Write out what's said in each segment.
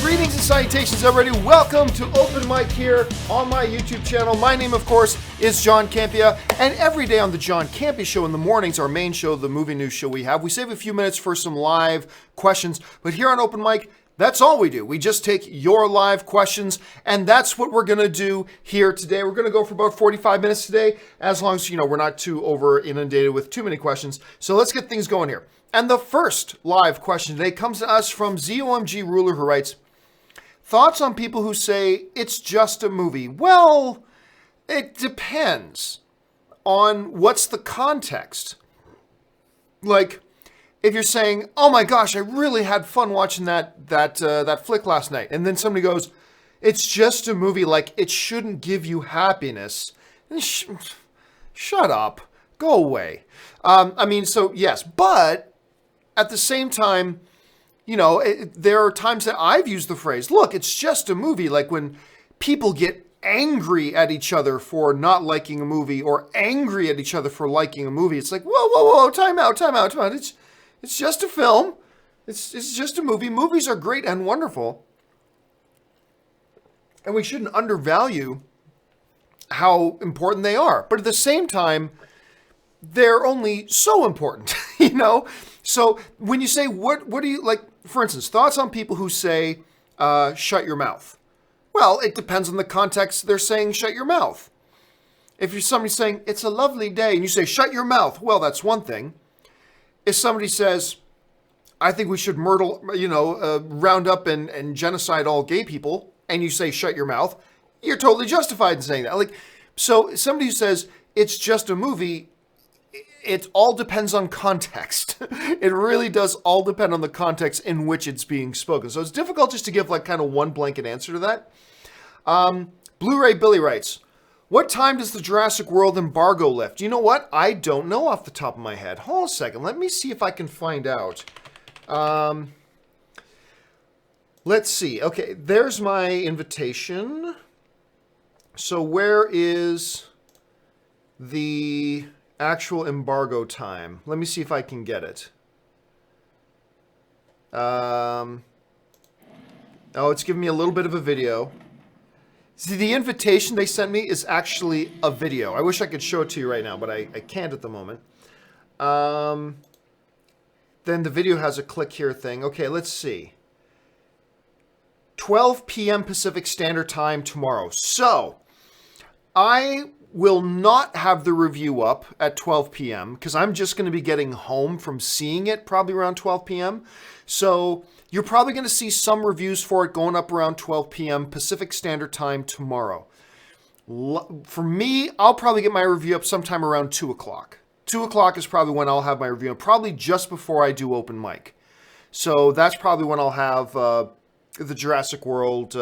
Greetings and salutations, everybody. Welcome to Open Mic here on my YouTube channel. My name, of course, is John Campea, and every day on the John Campea Show in the mornings, our main show, the movie news show we have, we save a few minutes for some live questions. But here on Open Mic, that's all we do. We just take your live questions, and that's what we're going to do here today. We're going to go for about 45 minutes today, as long as, we're not too over inundated with too many questions. So let's get things going here. And the first live question today comes to us from ZOMG Ruler, who writes, thoughts on people who say it's just a movie? Well, it depends on what's the context. Like, if you're saying, oh my gosh, I really had fun watching that flick last night, and then somebody goes, it's just a movie, like it shouldn't give you happiness. Shut up. Go away. So yes, but at the same time, there are times that I've used the phrase, look, it's just a movie. Like when people get angry at each other for not liking a movie or angry at each other for liking a movie. It's like, whoa, time out. It's just a film. It's just a movie. Movies are great and wonderful. And we shouldn't undervalue how important they are. But at the same time, they're only so important, So when you say, what do you, like, for instance, thoughts on people who say, shut your mouth? Well, it depends on the context they're saying shut your mouth. If you're somebody saying, it's a lovely day, and you say, shut your mouth, well, that's one thing. If somebody says, I think we should round up and genocide all gay people, and you say, shut your mouth, you're totally justified in saying that. Like, so somebody who says, it's just a movie, it all depends on context. It really does all depend on the context in which it's being spoken. So it's difficult just to give like kind of one blanket answer to that. Blu-ray Billy writes, what time does the Jurassic World embargo lift? You know what? I don't know off the top of my head. Hold on a second. Let me see if I can find out. Let's see. Okay, there's my invitation. So where is the actual embargo time? Let me see if I can get it. Oh, it's giving me a little bit of a video. See, the invitation they sent me is actually a video. I wish I could show it to you right now, but I can't at the moment. Then the video has a click here thing. Okay, let's see. 12 p.m. Pacific Standard Time tomorrow. So, I will not have the review up at 12 p.m. because I'm just going to be getting home from seeing it probably around 12 p.m. So you're probably going to see some reviews for it going up around 12 p.m. Pacific Standard Time tomorrow. For me, I'll probably get my review up sometime around 2 o'clock. 2 o'clock is probably when I'll have my review, probably just before I do Open Mic. So that's probably when I'll have the Jurassic World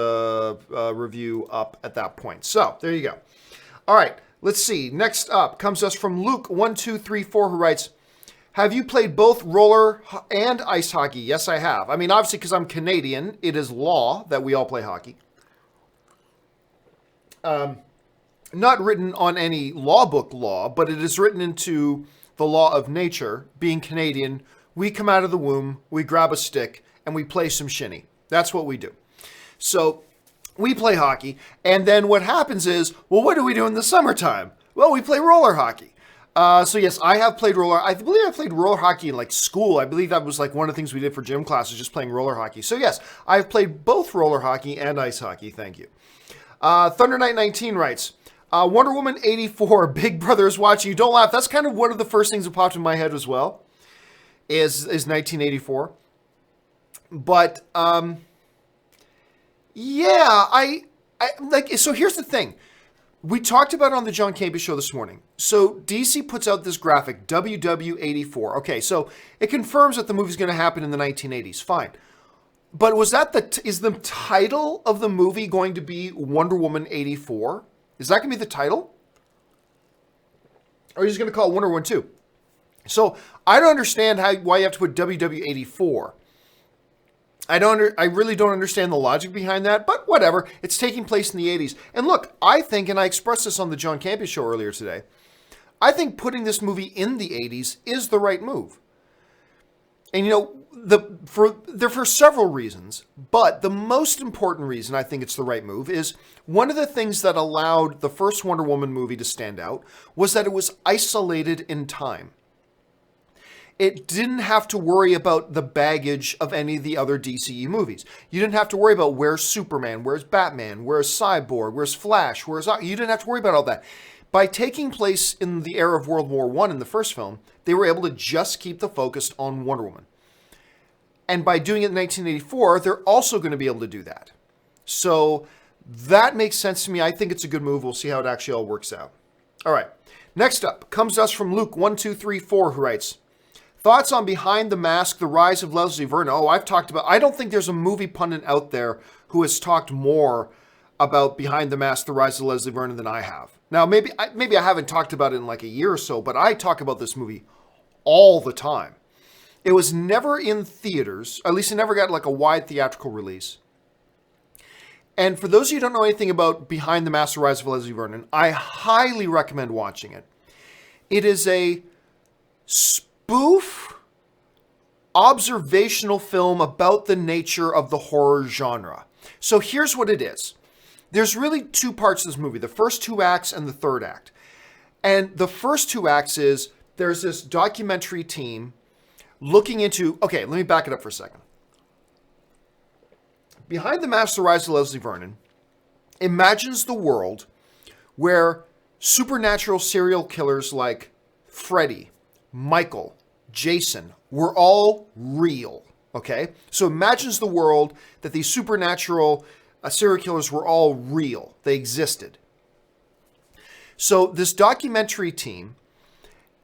review up at that point. So there you go. All right, let's see. Next up comes us from Luke1234, who writes, have you played both roller and ice hockey? Yes, I have. I mean, obviously, because I'm Canadian, it is law that we all play hockey. Not written on any law book law, but it is written into the law of nature. Being Canadian, we come out of the womb, we grab a stick, and we play some shinny. That's what we do. So we play hockey, and then what happens is, well, what do we do in the summertime? Well, we play roller hockey. So yes, I have played roller. I believe I played roller hockey in like school. I believe that was like one of the things we did for gym classes, just playing roller hockey. So yes, I've played both roller hockey and ice hockey. Thank you. Thunder Knight 19 writes, Wonder Woman 84, Big Brother is watching you. Don't laugh. That's kind of one of the first things that popped in my head as well, is 1984. But, yeah, I like, so here's the thing. We talked about it on the John Campea Show this morning. So DC puts out this graphic, WW84. Okay, so it confirms that the movie's going to happen in the 1980s. Fine. But was that is the title of the movie going to be Wonder Woman 84? Is that going to be the title? Or are you just going to call it Wonder Woman 2? So I don't understand why you have to put WW84. I really don't understand the logic behind that, but whatever. It's taking place in the 80s. And look, I think, and I expressed this on the John Campea Show earlier today, I think putting this movie in the 80s is the right move. And for several reasons, but the most important reason I think it's the right move is one of the things that allowed the first Wonder Woman movie to stand out was that it was isolated in time. It didn't have to worry about the baggage of any of the other DCE movies. You didn't have to worry about where's Superman, where's Batman, where's Cyborg, where's Flash, you didn't have to worry about all that. By taking place in the era of World War I in the first film, they were able to just keep the focus on Wonder Woman. And by doing it in 1984, they're also going to be able to do that. So that makes sense to me. I think it's a good move. We'll see how it actually all works out. All right. Next up comes to us from Luke1234, who writes, thoughts on Behind the Mask, The Rise of Leslie Vernon. Oh, I don't think there's a movie pundit out there who has talked more about Behind the Mask, The Rise of Leslie Vernon than I have. Now, maybe I haven't talked about it in like a year or so, but I talk about this movie all the time. It was never in theaters. At least it never got like a wide theatrical release. And for those of you who don't know anything about Behind the Mask, The Rise of Leslie Vernon, I highly recommend watching it. It is a spoof observational film about the nature of the horror genre. So here's what it is. There's really two parts to this movie, the first two acts and the third act. And the first two acts is there's this documentary team looking into, okay, let me back it up for a second. Behind the Mask, The Rise of Leslie Vernon imagines the world where supernatural serial killers like Freddy, Michael, Jason were all real, okay? So imagines the world that these supernatural serial killers were all real. They existed. So this documentary team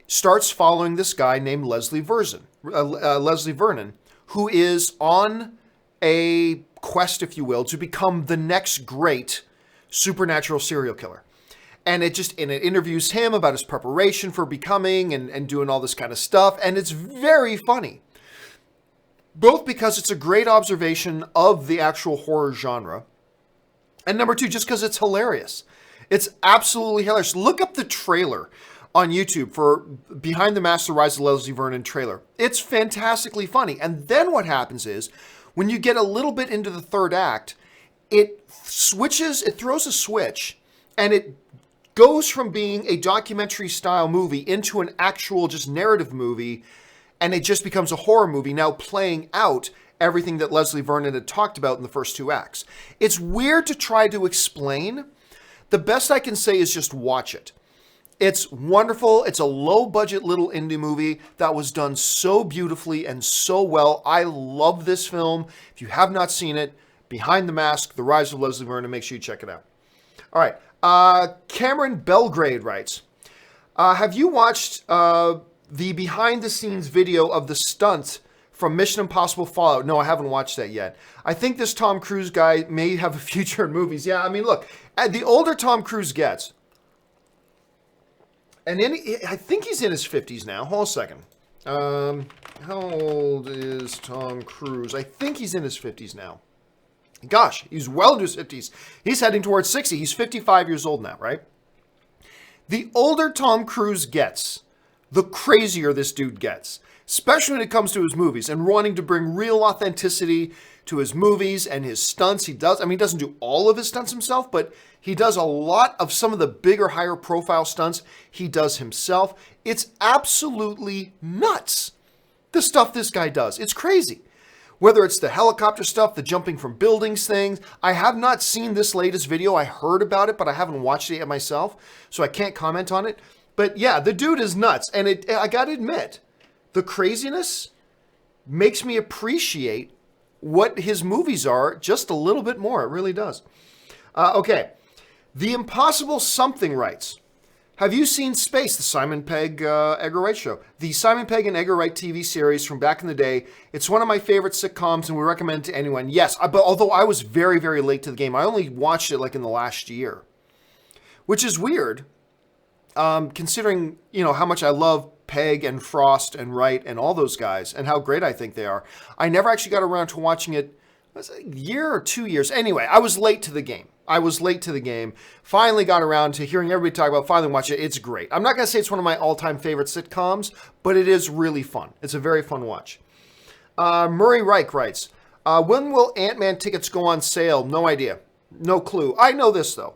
starts following this guy named Leslie Vernon, who is on a quest, if you will, to become the next great supernatural serial killer. And it interviews him about his preparation for becoming and doing all this kind of stuff. And it's very funny. Both because it's a great observation of the actual horror genre. And number two, just because it's hilarious. It's absolutely hilarious. Look up the trailer on YouTube for Behind the Mask, The Rise of Leslie Vernon trailer. It's fantastically funny. And then what happens is, when you get a little bit into the third act, it throws a switch, and it goes from being a documentary style movie into an actual just narrative movie, and it just becomes a horror movie now playing out everything that Leslie Vernon had talked about in the first two acts. It's weird to try to explain. The best I can say is just watch it. It's wonderful. It's a low-budget little indie movie that was done so beautifully and so well. I love this film. If you have not seen it, Behind the Mask, The Rise of Leslie Vernon, make sure you check it out. All right. Cameron Belgrade writes, have you watched the behind-the-scenes video of the stunts from Mission Impossible Fallout? No, I haven't watched that yet. I think this Tom Cruise guy may have a future in movies. Yeah, I mean, look, the older Tom Cruise gets, and I think he's in his 50s now. Hold on a second. How old is Tom Cruise? I think he's in his 50s now. Gosh, he's well into his 50s. He's heading towards 60. He's 55 years old now, right? The older Tom Cruise gets, the crazier this dude gets, especially when it comes to his movies and wanting to bring real authenticity to his movies and his stunts. He doesn't do all of his stunts himself, but he does a lot of some of the bigger, higher profile stunts he does himself. It's absolutely nuts, the stuff this guy does. It's crazy. Whether it's the helicopter stuff, the jumping from buildings things. I have not seen this latest video. I heard about it, but I haven't watched it yet myself, so I can't comment on it. But yeah, the dude is nuts. And I gotta admit, the craziness makes me appreciate what his movies are just a little bit more. It really does. Okay. The Impossible Something writes, have you seen Space, the Simon Pegg Edgar Wright show? The Simon Pegg and Edgar Wright TV series from back in the day. It's one of my favorite sitcoms, and we recommend it to anyone. Yes, but although I was very, very late to the game. I only watched it like in the last year, which is weird, considering, how much I love Pegg and Frost and Wright and all those guys and how great I think they are. I never actually got around to watching it. Was it a year or 2 years? Anyway, I was late to the game. Finally got around to hearing everybody talk about, finally watch it. It's great. I'm not going to say it's one of my all-time favorite sitcoms, but it is really fun. It's a very fun watch. Murray Reich writes, when will Ant-Man tickets go on sale? No idea. No clue. I know this, though.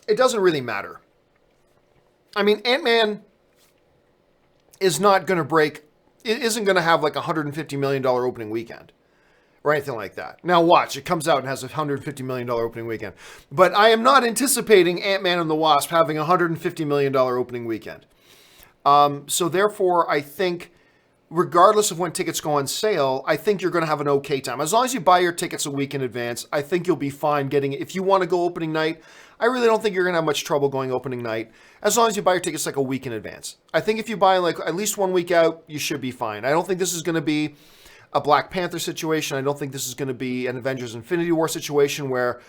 It doesn't really matter. I mean, Ant-Man is not going to break, it isn't going to have like a $150 million opening weekend or anything like that. Now watch, it comes out and has a $150 million opening weekend. But I am not anticipating Ant-Man and the Wasp having a $150 million opening weekend. So therefore, I think, regardless of when tickets go on sale, I think you're going to have an okay time. As long as you buy your tickets a week in advance, I think you'll be fine getting it. If you want to go opening night, I really don't think you're going to have much trouble going opening night, as long as you buy your tickets like a week in advance. I think if you buy like at least 1 week out, you should be fine. I don't think this is going to be a Black Panther situation. I don't think this is going to be an Avengers Infinity War situation where,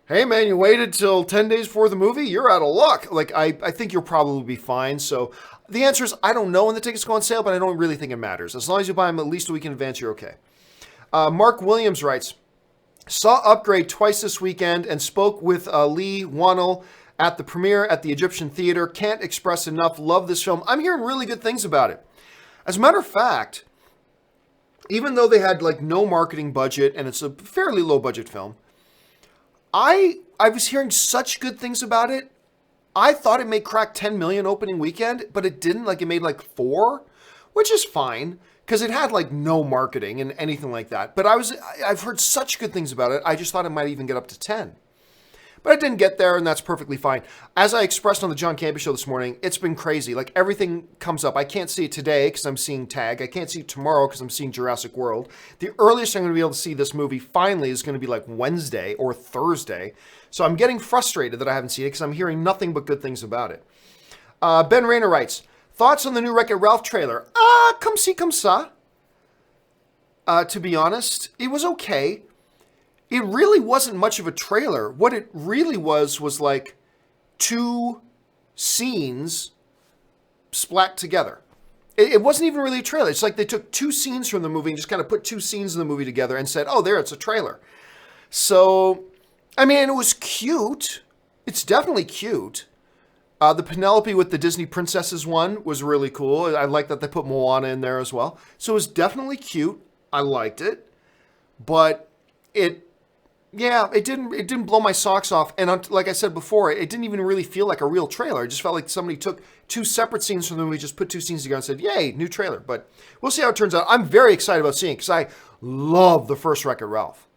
hey man, you waited till 10 days before the movie? You're out of luck. Like, I think you'll probably be fine. So the answer is, I don't know when the tickets go on sale, but I don't really think it matters. As long as you buy them at least a week in advance, you're okay. Mark Williams writes, saw Upgrade twice this weekend and spoke with Lee Wannell at the premiere at the Egyptian Theater. Can't express enough. Love this film. I'm hearing really good things about it. As a matter of fact, even though they had like no marketing budget and it's a fairly low budget film, I was hearing such good things about it. I thought it may crack 10 million opening weekend, but it didn't. Like, it made like 4, which is fine because it had like no marketing and anything like that. But I've heard such good things about it. I just thought it might even get up to 10. But it didn't get there, and that's perfectly fine. As I expressed on the John Campea show this morning, it's been crazy. Like, everything comes up. I can't see it today because I'm seeing Tag. I can't see it tomorrow because I'm seeing Jurassic World. The earliest I'm going to be able to see this movie finally is going to be like Wednesday or Thursday. So I'm getting frustrated that I haven't seen it because I'm hearing nothing but good things about it. Ben Rayner writes, thoughts on the new Wreck-It Ralph trailer? Come see, come saw. To be honest, it was okay. It really wasn't much of a trailer. What it really was like 2 scenes splat together. It wasn't even really a trailer. It's like they took 2 scenes from the movie and just kind of put 2 scenes in the movie together and said, oh, there, it's a trailer. So, I mean, it was cute. It's definitely cute. The Penelope with the Disney Princesses one was really cool. I like that they put Moana in there as well. So it was definitely cute. I liked it. But it didn't blow my socks off. And like I said before, it didn't even really feel like a real trailer. It just felt like somebody took 2 separate scenes from the movie, just put 2 scenes together and said, yay, new trailer. But we'll see how it turns out. I'm very excited about seeing it because I love the first Wreck-It Ralph.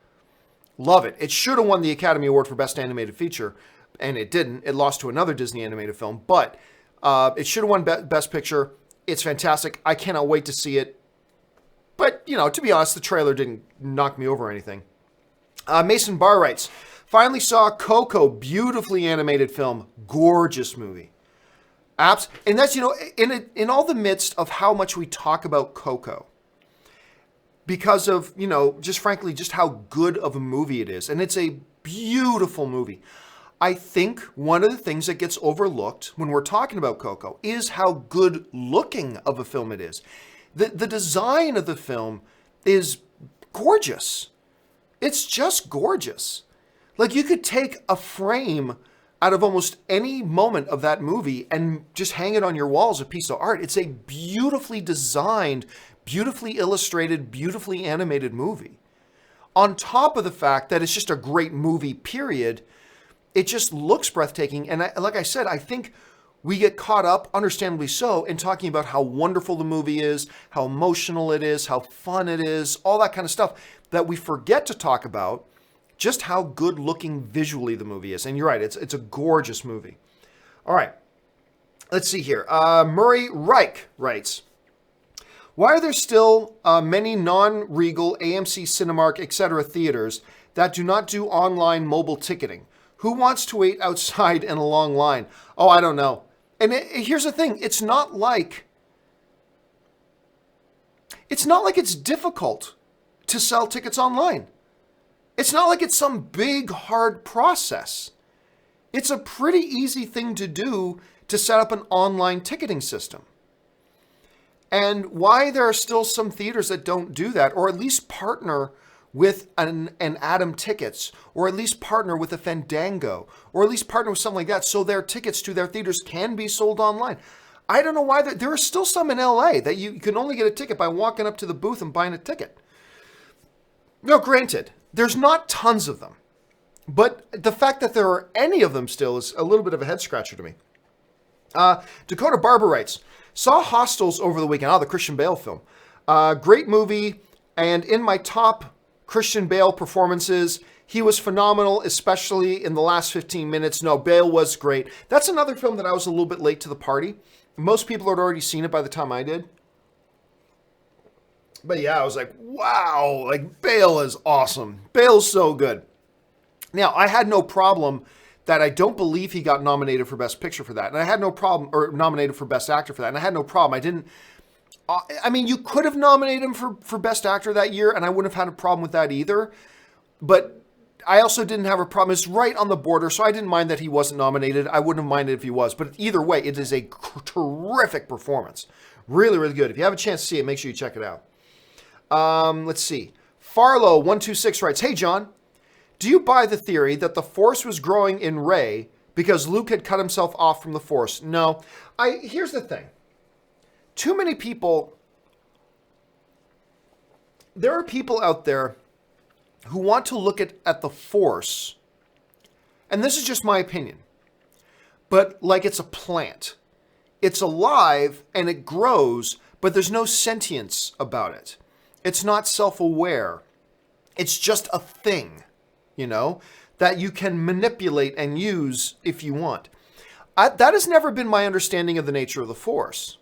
Love it. It should have won the Academy Award for Best Animated Feature, and it didn't. It lost to another Disney animated film, but it should have won Best Picture. It's fantastic. I cannot wait to see it. But, you know, to be honest, the trailer didn't knock me over or anything. Mason Barr writes, finally saw Coco, beautifully animated film, gorgeous movie. And that's, you know, in all the midst of how much we talk about Coco, because of, you know, just frankly, just how good of a movie it is. And it's a beautiful movie. I think one of the things that gets overlooked when we're talking about Coco is how good looking of a film it is. The design of the film is gorgeous. It's just gorgeous. Like, you could take a frame out of almost any moment of that movie and just hang it on your wall as a piece of art. It's a beautifully designed, beautifully illustrated, beautifully animated movie. On top of the fact that it's just a great movie, period, it just looks breathtaking. And like I said, I think we get caught up, understandably so, in talking about how wonderful the movie is, how emotional it is, how fun it is, all that kind of stuff, that we forget to talk about just how good looking visually the movie is. And you're right, it's a gorgeous movie. All right, let's see here. Murray Reich writes, why are there still many non-Regal, AMC, Cinemark, etc. theaters that do not do online mobile ticketing? Who wants to wait outside in a long line? Oh, I don't know. And here's the thing. It's not like it's difficult to sell tickets online. It's not like it's some big, hard process. It's a pretty easy thing to do to set up an online ticketing system. And why there are still some theaters that don't do that, or at least partner with an Atom Tickets, or at least partner with a Fandango, or at least partner with something like that, so their tickets to their theaters can be sold online. I don't know why. There are still some in LA that you can only get a ticket by walking up to the booth and buying a ticket. Now, granted, there's not tons of them. But the fact that there are any of them still is a little bit of a head scratcher to me. Dakota Barber writes, saw Hostiles over the weekend. The Christian Bale film. Great movie. And in my top Christian Bale performances, he was phenomenal, especially in the last 15 minutes. No, Bale was great. That's another film that I was a little bit late to the party. Most people had already seen it by the time I did. But yeah, I was like, wow, like Bale is awesome. Bale's so good. Now, I had no problem that I don't believe he got nominated for Best Picture for that. And I had no problem, or nominated for Best Actor for that. And I had no problem. I mean, you could have nominated him for Best Actor that year, and I wouldn't have had a problem with that either. But I also didn't have a problem. It's right on the border, so I didn't mind that he wasn't nominated. I wouldn't have minded if he was. But either way, it is a terrific performance. Really, really good. If you have a chance to see it, make sure you check it out. Let's see. Farlow126 writes, hey, John. Do you buy the theory that the Force was growing in Rey because Luke had cut himself off from the Force? No. Here's the thing. Too many people... There are people out there who want to look at the Force, and this is just my opinion, but like it's a plant. It's alive and it grows, but there's no sentience about it. It's not self-aware. It's just a thing. That you can manipulate and use if you want. That has never been my understanding of the nature of the Force.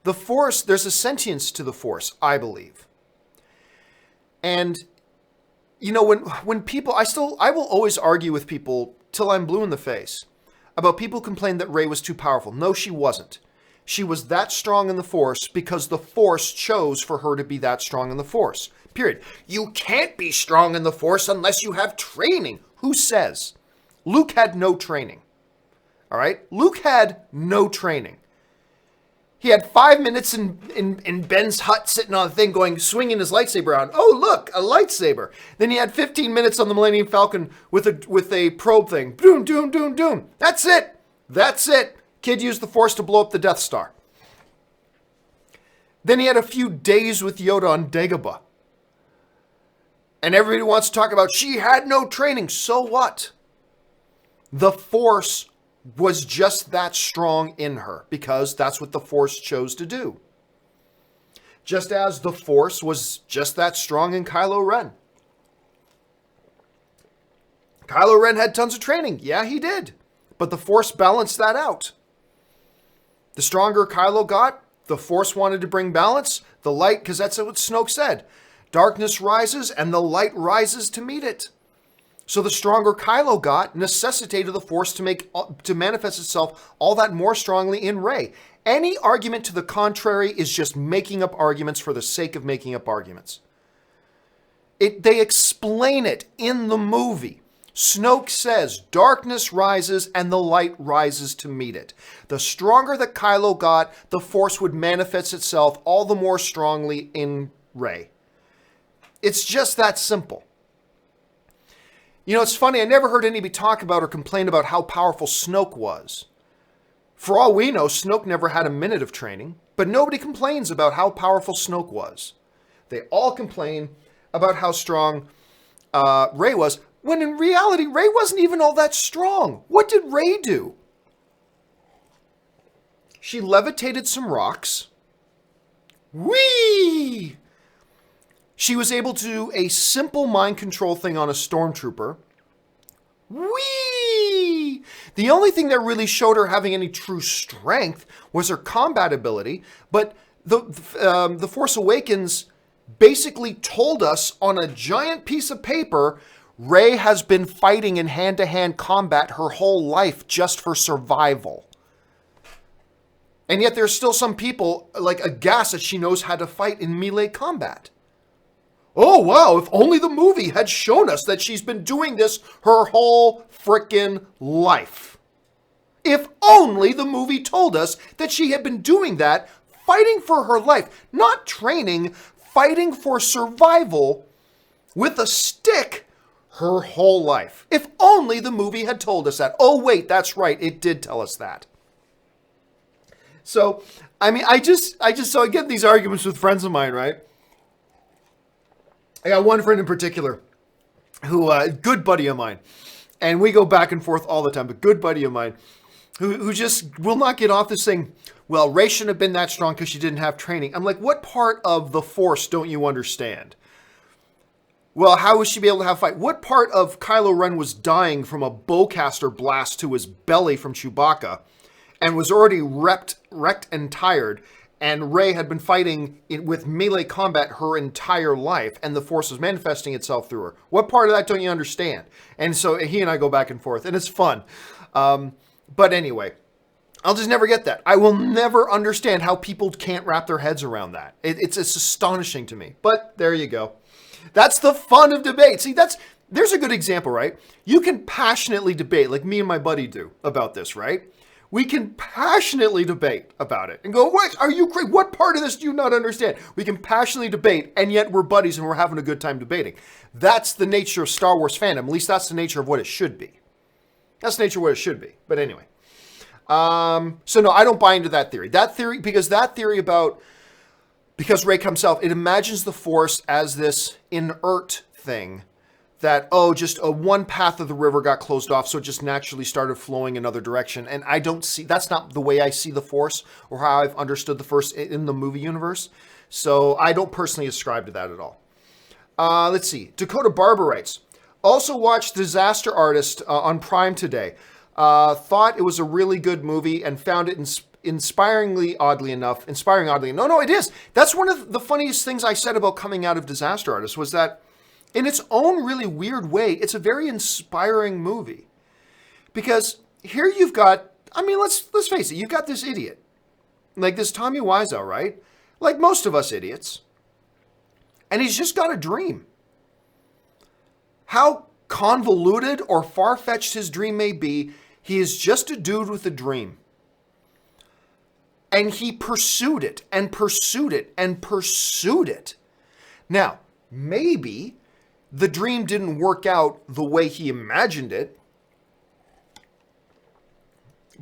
The Force, there's a sentience to the Force, I believe. And, when people, I will always argue with people till I'm blue in the face about people complain that Rey was too powerful. No, she wasn't. She was that strong in the Force because the Force chose for her to be that strong in the Force. Period. You can't be strong in the Force unless you have training. Who says? Luke had no training. All right? Luke had no training. He had 5 minutes in Ben's hut sitting on a thing swinging his lightsaber around. Oh, look, a lightsaber. Then he had 15 minutes on the Millennium Falcon with a probe thing. Doom, doom, doom, doom. That's it. That's it. Kid used the Force to blow up the Death Star. Then he had a few days with Yoda on Dagobah. And everybody wants to talk about she had no training. So what? The Force was just that strong in her because that's what the Force chose to do. Just as the Force was just that strong in Kylo Ren. Kylo Ren had tons of training. Yeah, he did. But the Force balanced that out. The stronger Kylo got, the Force wanted to bring balance. The light, because that's what Snoke said. Darkness rises and the light rises to meet it. So the stronger Kylo got necessitated the Force to manifest itself all that more strongly in Rey. Any argument to the contrary is just making up arguments for the sake of making up arguments. They explain it in the movie. Snoke says, darkness rises and the light rises to meet it. The stronger that Kylo got, the Force would manifest itself all the more strongly in Rey. It's just that simple. It's funny, I never heard anybody talk about or complain about how powerful Snoke was. For all we know, Snoke never had a minute of training, but nobody complains about how powerful Snoke was. They all complain about how strong Rey was, when in reality, Rey wasn't even all that strong. What did Rey do? She levitated some rocks. Whee! She was able to do a simple mind control thing on a stormtrooper. Whee! The only thing that really showed her having any true strength was her combat ability, but the Force Awakens basically told us on a giant piece of paper, Rey has been fighting in hand-to-hand combat her whole life just for survival. And yet there's still some people aghast that she knows how to fight in melee combat. Oh, wow, if only the movie had shown us that she's been doing this her whole frickin' life. If only the movie told us that she had been doing that, fighting for her life, not training, fighting for survival with a stick her whole life. If only the movie had told us that. Oh, wait, that's right, it did tell us that. So, I mean, so I get these arguments with friends of mine, right? I got one friend in particular who, good buddy of mine, and we go back and forth all the time, but good buddy of mine who just will not get off this thing. Well, Rey shouldn't have been that strong because she didn't have training. I'm like, what part of the Force don't you understand? Well, how would she be able to have a fight? What part of Kylo Ren was dying from a bowcaster blast to his belly from Chewbacca and was already wrecked and tired, and Rey had been fighting with melee combat her entire life, and the Force was manifesting itself through her? What part of that don't you understand? And so he and I go back and forth, and it's fun. But anyway, I'll just never get that. I will never understand how people can't wrap their heads around that. It's astonishing to me. But there you go. That's the fun of debate. See, there's a good example, right? You can passionately debate, like me and my buddy do, about this, right? We can passionately debate about it and go, what, are you crazy? What part of this do you not understand? We can passionately debate, and yet we're buddies and we're having a good time debating. That's the nature of Star Wars fandom. At least that's the nature of what it should be. That's the nature of what it should be. But anyway. So no, I don't buy into that theory. Because Rey comes out, it imagines the Force as this inert thing that, just one path of the river got closed off, so it just naturally started flowing another direction. And that's not the way I see the Force or how I've understood the Force in the movie universe. So I don't personally ascribe to that at all. Let's see. Dakota Barber writes, also watched Disaster Artist on Prime today. Thought it was a really good movie and found it inspiring, oddly enough. No, it is. That's one of the funniest things I said about coming out of Disaster Artist was that in its own really weird way, it's a very inspiring movie. Because here you've got, let's face it, you've got this idiot. Like this Tommy Wiseau, right? Like most of us idiots. And he's just got a dream. How convoluted or far-fetched his dream may be, he is just a dude with a dream. And he pursued it and pursued it and pursued it. Now, maybe the dream didn't work out the way he imagined it,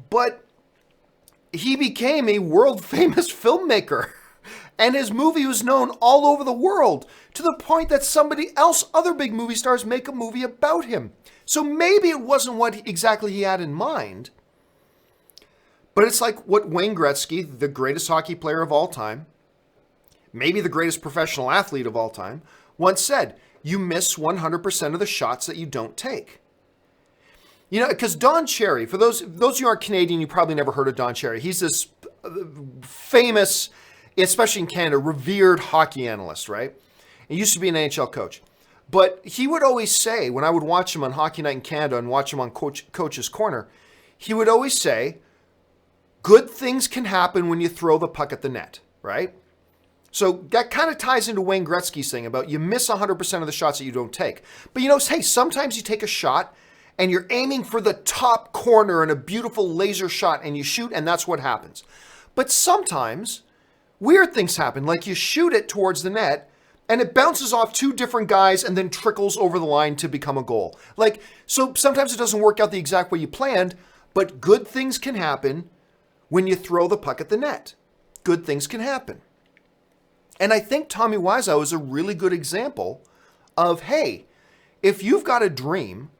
but he became a world-famous filmmaker. And his movie was known all over the world to the point that other big movie stars make a movie about him. So maybe it wasn't what exactly he had in mind. But it's like what Wayne Gretzky, the greatest hockey player of all time, maybe the greatest professional athlete of all time, once said, you miss 100% of the shots that you don't take. You know, because Don Cherry, for those of you who are Canadian, you probably never heard of Don Cherry. He's this famous, especially in Canada, revered hockey analyst, right? He used to be an NHL coach. But he would always say, when I would watch him on Hockey Night in Canada and watch him on Coach's Corner, he would always say, good things can happen when you throw the puck at the net, right? So that kind of ties into Wayne Gretzky's thing about you miss 100% of the shots that you don't take. But hey, sometimes you take a shot and you're aiming for the top corner and a beautiful laser shot and you shoot and that's what happens. But sometimes weird things happen, like you shoot it towards the net and it bounces off two different guys and then trickles over the line to become a goal. So sometimes it doesn't work out the exact way you planned, but good things can happen when you throw the puck at the net. Good things can happen. And I think Tommy Wiseau is a really good example of, hey, if you've got a dream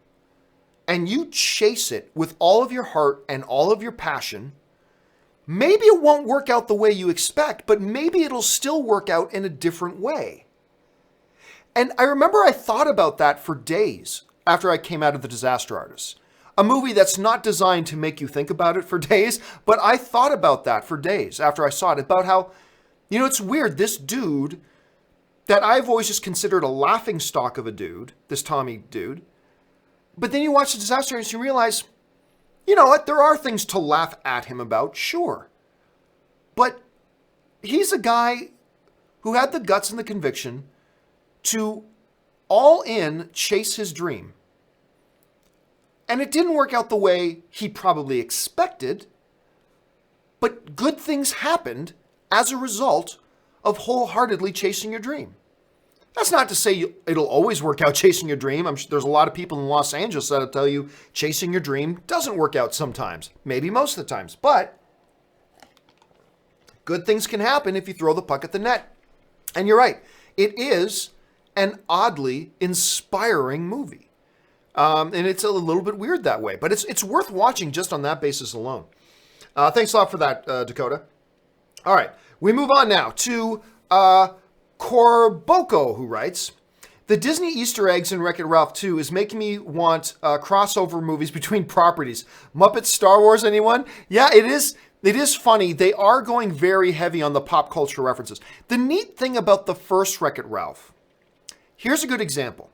and you chase it with all of your heart and all of your passion, maybe it won't work out the way you expect, but maybe it'll still work out in a different way. And I remember I thought about that for days after I came out of The Disaster Artist. A movie that's not designed to make you think about it for days, but I thought about that for days after I saw it, about how, it's weird, this dude that I've always just considered a laughing stock of a dude, this Tommy dude, but then you watch The Disaster Artist and you realize, you know what, there are things to laugh at him about, sure. But he's a guy who had the guts and the conviction to all in chase his dream. And it didn't work out the way he probably expected, but good things happened as a result of wholeheartedly chasing your dream. That's not to say it'll always work out chasing your dream. I'm sure there's a lot of people in Los Angeles that'll tell you chasing your dream doesn't work out sometimes, maybe most of the times. But good things can happen if you throw the puck at the net. And you're right. It is an oddly inspiring movie. And it's a little bit weird that way. But it's worth watching just on that basis alone. Thanks a lot for that, Dakota. All right. We move on now to Corboko, who writes, the Disney Easter eggs in Wreck-It Ralph 2 is making me want crossover movies between properties. Muppets, Star Wars, anyone? Yeah, it is. It is funny. They are going very heavy on the pop culture references. The neat thing about the first Wreck-It Ralph, here's a good example.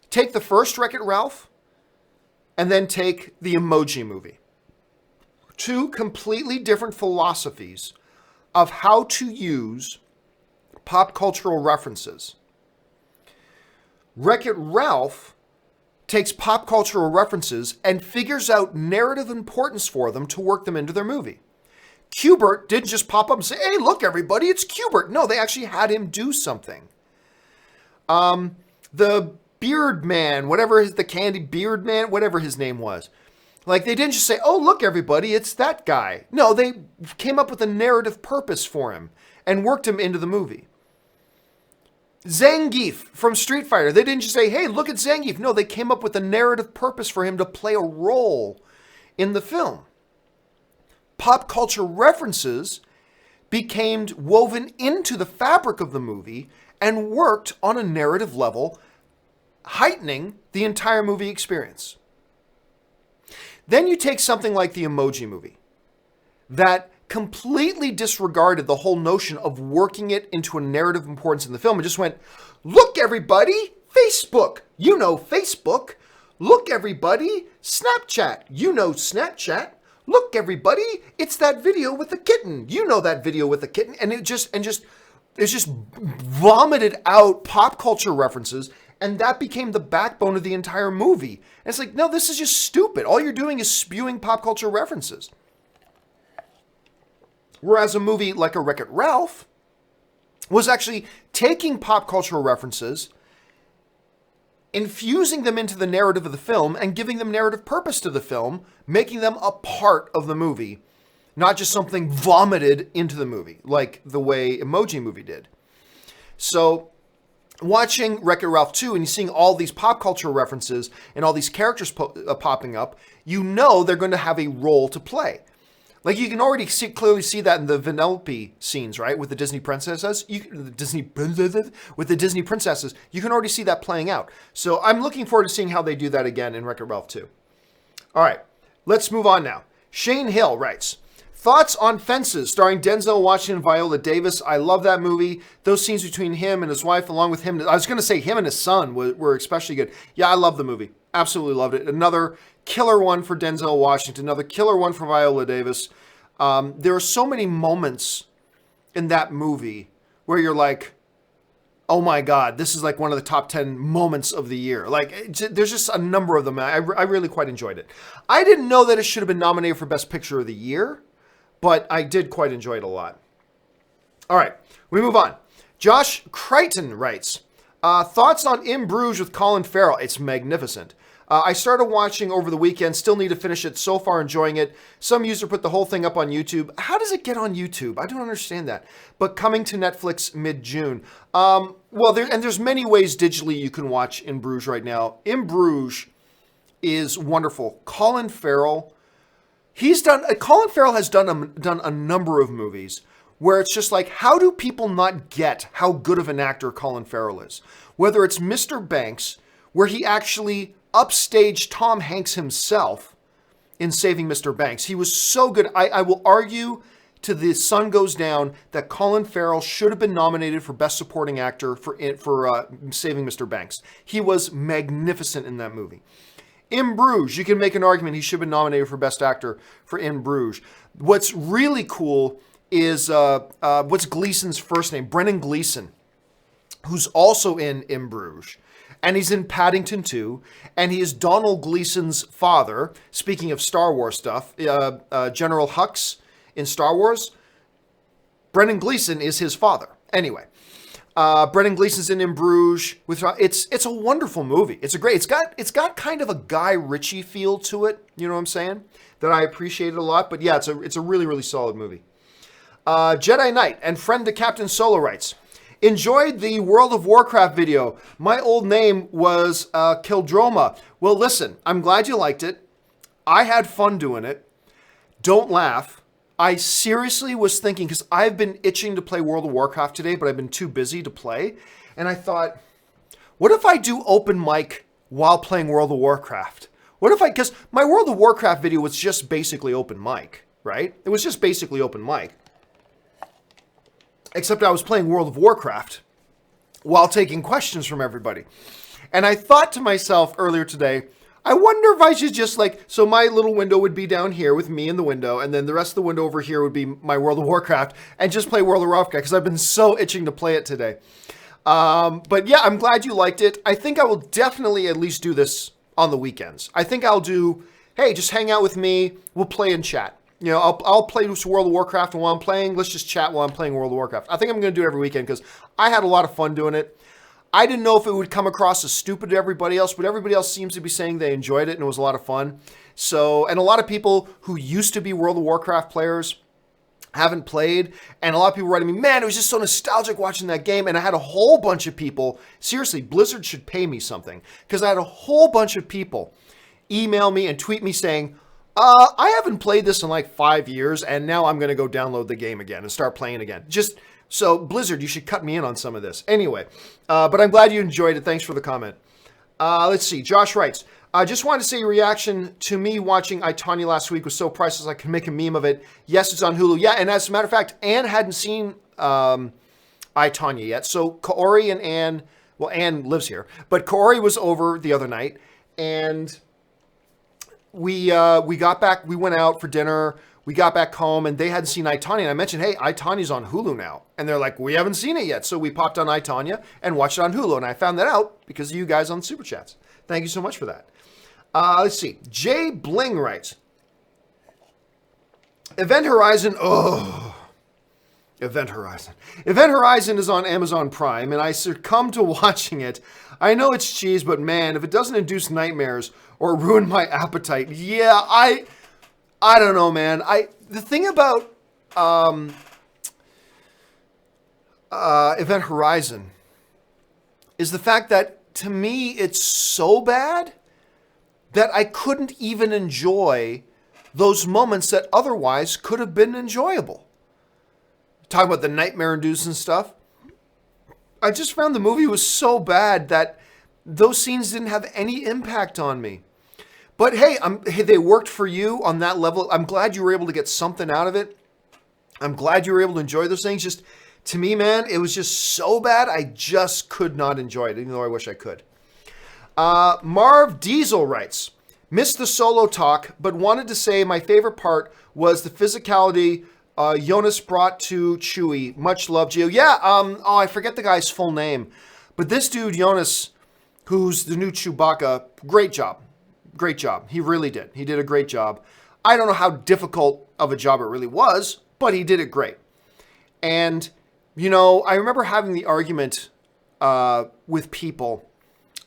Take the first Wreck-It Ralph and then take the Emoji Movie. Two completely different philosophies of how to use pop cultural references. Wreck-It Ralph takes pop cultural references and figures out narrative importance for them to work them into their movie. Q*bert didn't just pop up and say, hey, look, everybody, it's Q*bert. No, they actually had him do something. The Beard Man, the Candy Beard Man, whatever his name was. Like, they didn't just say, oh, look, everybody, it's that guy. No, they came up with a narrative purpose for him and worked him into the movie. Zangief from Street Fighter. They didn't just say, hey, look at Zangief. No, they came up with a narrative purpose for him to play a role in the film. Pop culture references became woven into the fabric of the movie and worked on a narrative level, heightening the entire movie experience. Then you take something like the Emoji Movie that completely disregarded the whole notion of working it into a narrative importance in the film and just went, look, everybody, Facebook. You know Facebook. Look, everybody, Snapchat. You know Snapchat. Look, everybody, it's that video with the kitten. You know that video with the kitten. And it just vomited out pop culture references. And that became the backbone of the entire movie. And it's like, no, this is just stupid. All you're doing is spewing pop culture references. Whereas a movie like a Wreck-It Ralph was actually taking pop cultural references, infusing them into the narrative of the film, and giving them narrative purpose to the film, making them a part of the movie, not just something vomited into the movie, like the way Emoji Movie did. So watching Wreck-It Ralph 2 and you're seeing all these pop culture references and all these characters popping up, you know they're going to have a role to play. Like, you can already clearly see that in the Vanellope scenes, right? With the Disney princesses. With the Disney princesses, you can already see that playing out. So I'm looking forward to seeing how they do that again in Wreck-It Ralph 2. All right, let's move on now. Shane Hill writes, thoughts on Fences, starring Denzel Washington and Viola Davis. I love that movie. Those scenes between him and his wife, along with him, I was going to say him and his son were especially good. Yeah, I love the movie. Absolutely loved it. Another killer one for Denzel Washington. Another killer one for Viola Davis. There are so many moments in that movie where you're like, oh my God, this is like one of the top 10 moments of the year. Like, there's just a number of them. I really quite enjoyed it. I didn't know that it should have been nominated for Best Picture of the Year, but I did quite enjoy it a lot. All right, we move on. Josh Crichton writes, thoughts on In Bruges with Colin Farrell. It's magnificent. I started watching over the weekend, still need to finish it. So far, enjoying it. Some user put the whole thing up on YouTube. How does it get on YouTube? I don't understand that. But coming to Netflix mid-June. There's many ways digitally you can watch In Bruges right now. In Bruges is wonderful. Colin Farrell has done a number of movies where it's just like, how do people not get how good of an actor Colin Farrell is? Whether it's Mr. Banks, where he actually upstaged Tom Hanks himself in Saving Mr. Banks. He was so good. I will argue till the sun goes down that Colin Farrell should have been nominated for Best Supporting Actor for Saving Mr. Banks. He was magnificent in that movie. In Bruges, you can make an argument he should have been nominated for Best Actor for In Bruges. What's really cool is, what's Gleason's first name? Brendan Gleeson, who's also in Bruges. And he's in Paddington 2, and he is Donald Gleason's father. Speaking of Star Wars stuff, General Hux in Star Wars, Brendan Gleeson is his father. Anyway, Brendan Gleeson's in Bruges. It's a wonderful movie. It's got kind of a Guy Ritchie feel to it. You know what I'm saying? That I appreciated a lot. But yeah, it's a really, really solid movie. Jedi Knight and friend to Captain Solo writes, enjoyed the World of Warcraft video. My old name was Kildroma. Well, listen, I'm glad you liked it. I had fun doing it. Don't laugh. I seriously was thinking, because I've been itching to play World of Warcraft today, but I've been too busy to play. And I thought, what if I do open mic while playing World of Warcraft? What if because my World of Warcraft video was just basically open mic, right? It was just basically open mic. Except I was playing World of Warcraft while taking questions from everybody. And I thought to myself earlier today, I wonder if I should just so my little window would be down here with me in the window, and then the rest of the window over here would be my World of Warcraft, and just play World of Warcraft, because I've been so itching to play it today. But yeah, I'm glad you liked it. I think I will definitely at least do this on the weekends. I think I'll do, hey, just hang out with me, we'll play and chat. You know, I'll play World of Warcraft, and while I'm playing, let's just chat while I'm playing World of Warcraft. I think I'm going to do it every weekend, because I had a lot of fun doing it. I didn't know if it would come across as stupid to everybody else, but everybody else seems to be saying they enjoyed it and it was a lot of fun. So, and a lot of people who used to be World of Warcraft players haven't played, and a lot of people writing me, man, it was just so nostalgic watching that game. And I had a whole bunch of people, seriously, Blizzard should pay me something, because I had a whole bunch of people email me and tweet me saying, I haven't played this in like 5 years, and now I'm going to go download the game again and start playing again. So, Blizzard, you should cut me in on some of this. Anyway, but I'm glad you enjoyed it. Thanks for the comment. Let's see. Josh writes, I just wanted to say your reaction to me watching I, Tonya last week was so priceless I could make a meme of it. Yes, it's on Hulu. Yeah, and as a matter of fact, Anne hadn't seen I, Tonya yet. So, Kaori and Anne, well, Anne lives here, but Kaori was over the other night, and we got back, we went out for dinner. We got back home, and they hadn't seen I, Tonya. And I mentioned, hey, I, Tonya's on Hulu now. And they're like, we haven't seen it yet. So we popped on I, Tonya and watched it on Hulu. And I found that out because of you guys on the Super Chats. Thank you so much for that. Let's see. Jay Bling writes, Event Horizon, Event Horizon. Event Horizon is on Amazon Prime, and I succumbed to watching it. I know it's cheese, but man, if it doesn't induce nightmares or ruin my appetite, yeah, I don't know, man. The thing about Event Horizon is the fact that, to me, it's so bad that I couldn't even enjoy those moments that otherwise could have been enjoyable. Talking about the nightmare-inducing stuff. I just found the movie was so bad that those scenes didn't have any impact on me. But hey, they worked for you on that level. I'm glad you were able to get something out of it. I'm glad you were able to enjoy those things. Just, to me, man, it was just so bad, I just could not enjoy it, even though I wish I could. Marv Diesel writes, missed the solo talk, but wanted to say my favorite part was the physicality Joonas brought to Chewie. Much love, Gio. Yeah, I forget the guy's full name. But this dude, Joonas, who's the new Chewbacca, great job. Great job. He really did. He did a great job. I don't know how difficult of a job it really was, but he did it great. And, you know, I remember having the argument with people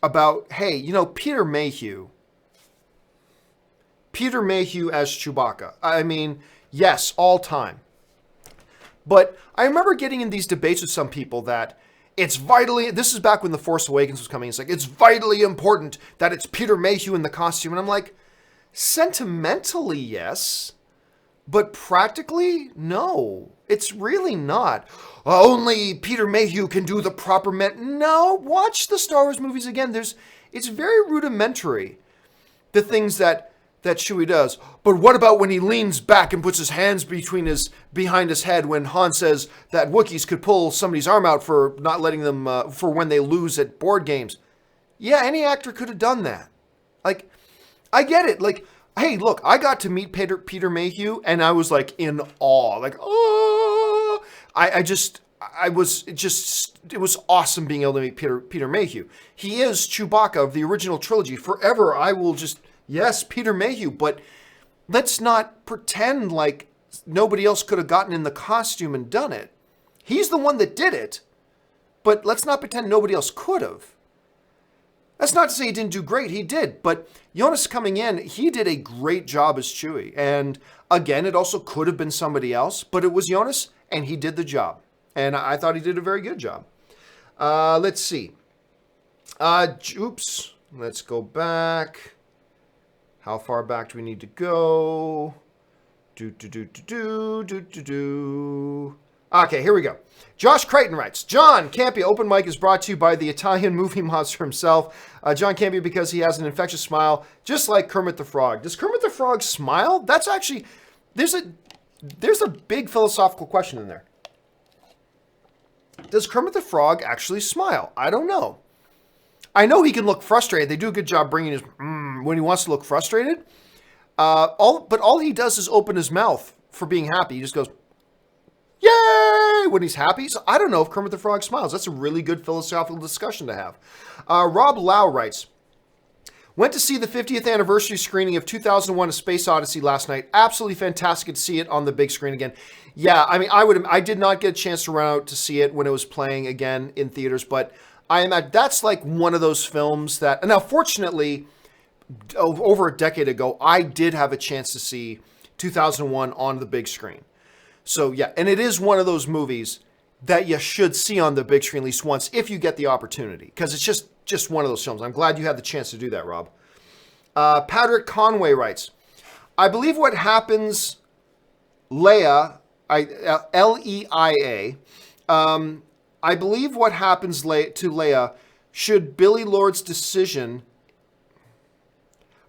about, hey, you know, Peter Mayhew as Chewbacca. I mean, yes, all time. But I remember getting in these debates with some people that it's vitally, this is back when The Force Awakens was coming, it's like, it's vitally important that it's Peter Mayhew in the costume. And I'm like, sentimentally, yes, but practically, no. It's really not. Only Peter Mayhew can do the proper No, watch the Star Wars movies again. It's very rudimentary, the things that Chewie does. But what about when he leans back and puts his hands behind his head when Han says that Wookiees could pull somebody's arm out for not letting them, for when they lose at board games? Yeah, any actor could have done that. Like, I get it. Like, hey, look, I got to meet Peter Mayhew, and I was like in awe. Like, oh, it was awesome being able to meet Peter Mayhew. He is Chewbacca of the original trilogy. Forever, I will just, yes, Peter Mayhew, but let's not pretend like nobody else could have gotten in the costume and done it. He's the one that did it, but let's not pretend nobody else could have. That's not to say he didn't do great. He did. But Joonas coming in, he did a great job as Chewie. And again, it also could have been somebody else, but it was Joonas, and he did the job. And I thought he did a very good job. Let's see. Oops. Let's go back. How far back do we need to go? Okay, here we go. Josh Creighton writes, John Campea Open Mic is brought to you by the Italian movie monster himself. John Campea, because he has an infectious smile, just like Kermit the Frog. Does Kermit the Frog smile? That's actually, there's a big philosophical question in there. Does Kermit the Frog actually smile? I don't know. I know he can look frustrated. They do a good job bringing his when he wants to look frustrated. But all he does is open his mouth for being happy. He just goes, yay, when he's happy. So I don't know if Kermit the Frog smiles. That's a really good philosophical discussion to have. Rob Lau writes, went to see the 50th anniversary screening of 2001: A Space Odyssey last night. Absolutely fantastic to see it on the big screen again. Yeah, I mean, I did not get a chance to run out to see it when it was playing again in theaters, but that's like one of those films that, now fortunately, over a decade ago, I did have a chance to see 2001 on the big screen. So yeah, and it is one of those movies that you should see on the big screen at least once if you get the opportunity, because it's just one of those films. I'm glad you had the chance to do that, Rob. Patrick Conway writes, I believe what happens, Leia, Leia, I believe what happens to Leia should Billy Lord's decision.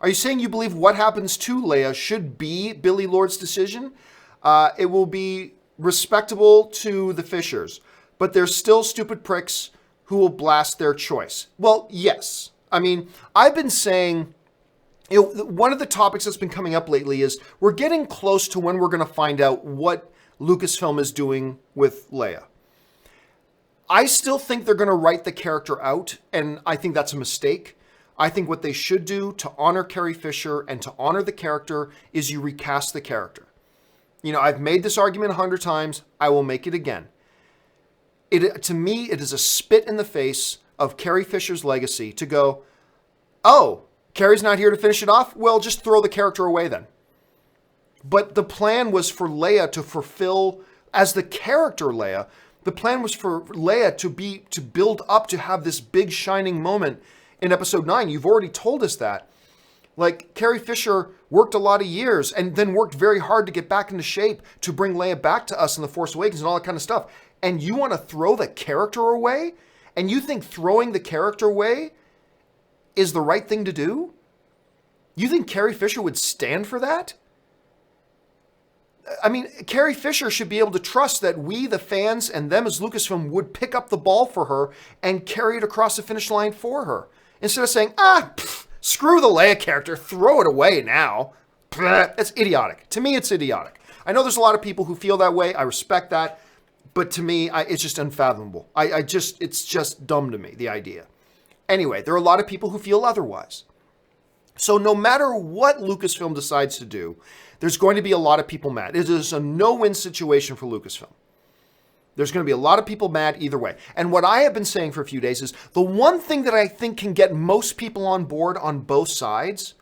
Are you saying you believe what happens to Leia should be Billy Lord's decision? It will be respectable to the Fishers, but there's still stupid pricks who will blast their choice. Well, yes. I mean, I've been saying, one of the topics that's been coming up lately is we're getting close to when we're going to find out what Lucasfilm is doing with Leia. I still think they're going to write the character out, and I think that's a mistake. I think what they should do to honor Carrie Fisher and to honor the character is you recast the character. You know, I've made this argument 100 times. I will make it again. To me, it is a spit in the face of Carrie Fisher's legacy to go, oh, Carrie's not here to finish it off? Well, just throw the character away then. But the plan was for Leia to fulfill, as the character Leia, the plan was for Leia to build up to have this big shining moment in episode 9. You've already told us that. Like, Carrie Fisher worked a lot of years and then worked very hard to get back into shape to bring Leia back to us in The Force Awakens and all that kind of stuff. And you want to throw the character away? And you think throwing the character away is the right thing to do? You think Carrie Fisher would stand for that? I mean, Carrie Fisher should be able to trust that we, the fans, and them as Lucasfilm would pick up the ball for her and carry it across the finish line for her. Instead of saying, screw the Leia character, throw it away now. It's idiotic. To me, it's idiotic. I know there's a lot of people who feel that way. I respect that. But to me, it's just unfathomable. It's just dumb to me, the idea. Anyway, there are a lot of people who feel otherwise. So no matter what Lucasfilm decides to do, there's going to be a lot of people mad. It is a no-win situation for Lucasfilm. There's going to be a lot of people mad either way. And what I have been saying for a few days is the one thing that I think can get most people on board on both sides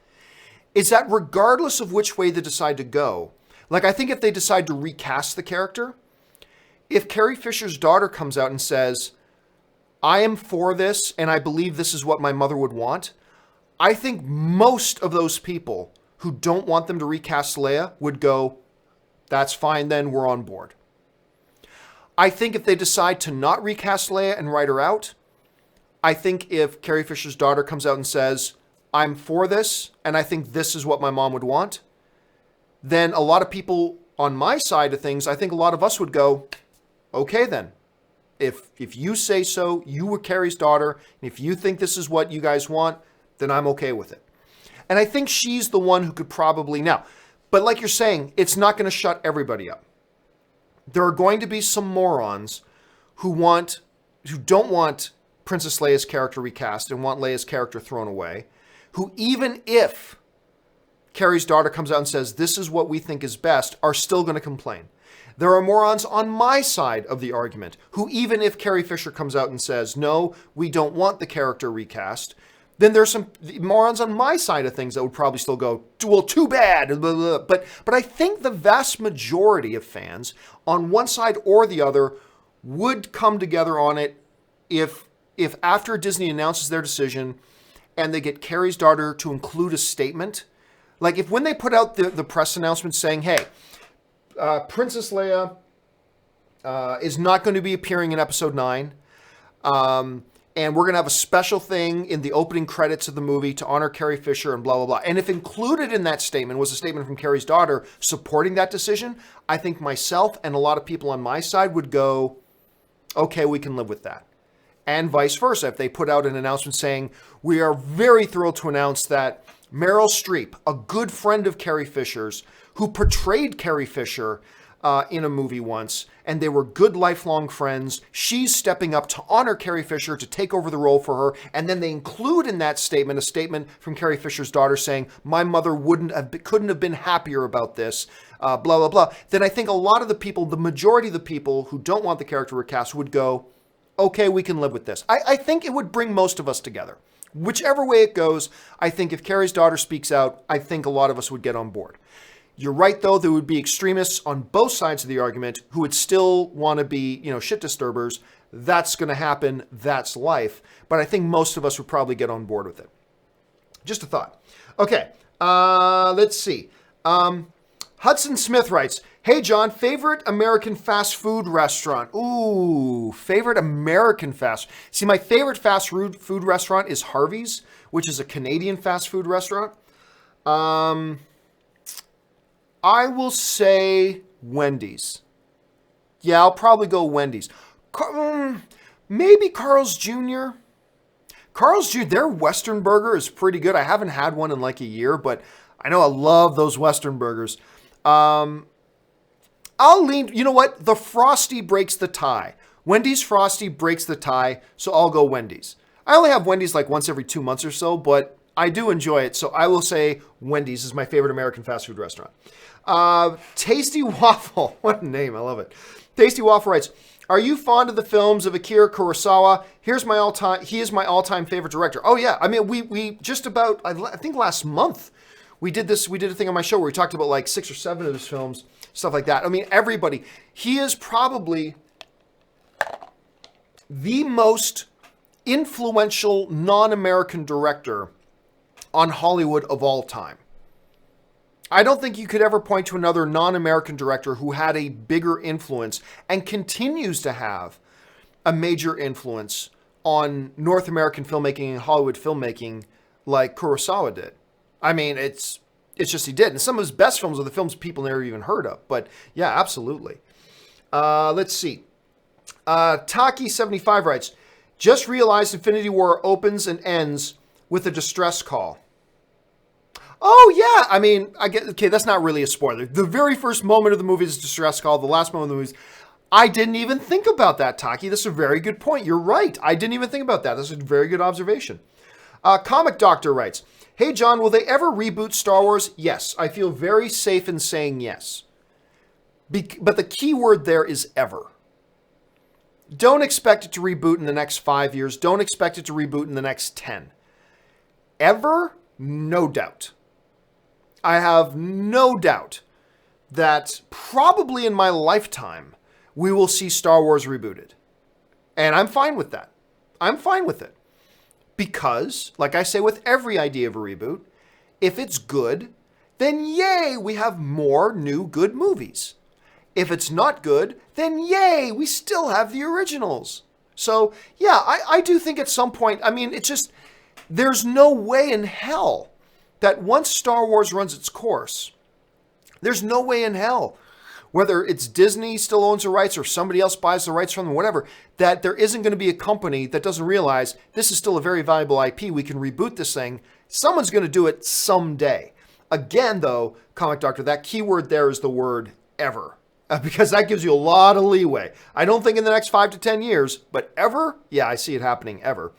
is that regardless of which way they decide to go, like I think if they decide to recast the character, if Carrie Fisher's daughter comes out and says, I am for this and I believe this is what my mother would want, I think most of those people who don't want them to recast Leia would go, that's fine then, we're on board. I think if they decide to not recast Leia and write her out, I think if Carrie Fisher's daughter comes out and says, I'm for this and I think this is what my mom would want, then a lot of people on my side of things, I think a lot of us would go, okay then. If you say so, you were Carrie's daughter, and if you think this is what you guys want, then I'm okay with it. And I think she's the one who could probably now. But like you're saying, it's not going to shut everybody up. There are going to be some morons who don't want Princess Leia's character recast and want Leia's character thrown away, who even if Carrie's daughter comes out and says, this is what we think is best, are still going to complain. There are morons on my side of the argument who, even if Carrie Fisher comes out and says, no, we don't want the character recast, then there's some morons on my side of things that would probably still go, well, too bad. Blah, blah, blah. But I think the vast majority of fans on one side or the other would come together on it if after Disney announces their decision and they get Carrie's daughter to include a statement, like if when they put out the press announcement saying, hey, Princess Leia is not going to be appearing in episode 9, and we're going to have a special thing in the opening credits of the movie to honor Carrie Fisher and blah, blah, blah. And if included in that statement was a statement from Carrie's daughter supporting that decision, I think myself and a lot of people on my side would go, okay, we can live with that. And vice versa. If they put out an announcement saying, we are very thrilled to announce that Meryl Streep, a good friend of Carrie Fisher's, who portrayed Carrie Fisher in a movie once, and they were good lifelong friends. She's stepping up to honor Carrie Fisher, to take over the role for her. And then they include in that statement a statement from Carrie Fisher's daughter saying, my mother couldn't have been happier about this, blah, blah, blah. Then I think a lot of the people, the majority of the people who don't want the character recast would go, okay, we can live with this. I think it would bring most of us together. Whichever way it goes, I think if Carrie's daughter speaks out, I think a lot of us would get on board. You're right, though, there would be extremists on both sides of the argument who would still want to be, shit disturbers. That's going to happen. That's life. But I think most of us would probably get on board with it. Just a thought. Okay, let's see. Hudson Smith writes, hey, John, favorite American fast food restaurant? Ooh, favorite American fast. See, my favorite fast food restaurant is Harvey's, which is a Canadian fast food restaurant. I will say Wendy's. Yeah, I'll probably go Wendy's. Maybe Carl's Jr. Carl's Jr., their Western burger is pretty good. I haven't had one in like a year, but I know I love those Western burgers. I'll lean, you know what? The Frosty breaks the tie. Wendy's Frosty breaks the tie, so I'll go Wendy's. I only have Wendy's like once every 2 months or so, but I do enjoy it, so I will say Wendy's is my favorite American fast food restaurant. Tasty Waffle, what a name, I love it. Tasty Waffle writes, are you fond of the films of Akira Kurosawa? He is my all-time favorite director. Oh yeah, I mean, we just about, I think last month, we did a thing on my show where we talked about like 6 or 7 of his films, stuff like that. I mean, everybody, he is probably the most influential non-American director on Hollywood of all time. I don't think you could ever point to another non-American director who had a bigger influence and continues to have a major influence on North American filmmaking and Hollywood filmmaking like Kurosawa did. I mean, it's just he did. And some of his best films are the films people never even heard of. But yeah, absolutely. Let's see. Taki75 writes, just realized Infinity War opens and ends with a distress call. Oh, yeah. I mean, okay, that's not really a spoiler. The very first moment of the movie is a distress call. The last moment of the movie is... I didn't even think about that, Taki. That's a very good point. You're right. I didn't even think about that. That's a very good observation. Comic Doctor writes, hey, John, will they ever reboot Star Wars? Yes. I feel very safe in saying yes. But the key word there is ever. Don't expect it to reboot in the next 5 years. Don't expect it to reboot in the next 10. Ever? No doubt. I have no doubt that probably in my lifetime, we will see Star Wars rebooted. And I'm fine with that. I'm fine with it. Because, like I say with every idea of a reboot, if it's good, then yay, we have more new good movies. If it's not good, then yay, we still have the originals. So, yeah, I do think at some point, I mean, it's just, there's no way in hell that once Star Wars runs its course, there's no way in hell, whether it's Disney still owns the rights or somebody else buys the rights from them, whatever, that there isn't going to be a company that doesn't realize this is still a very valuable IP. We can reboot this thing. Someone's going to do it someday. Again, though, Comic Doctor, that keyword there is the word ever, because that gives you a lot of leeway. I don't think in the next 5 to 10 years, but ever? Yeah, I see it happening ever.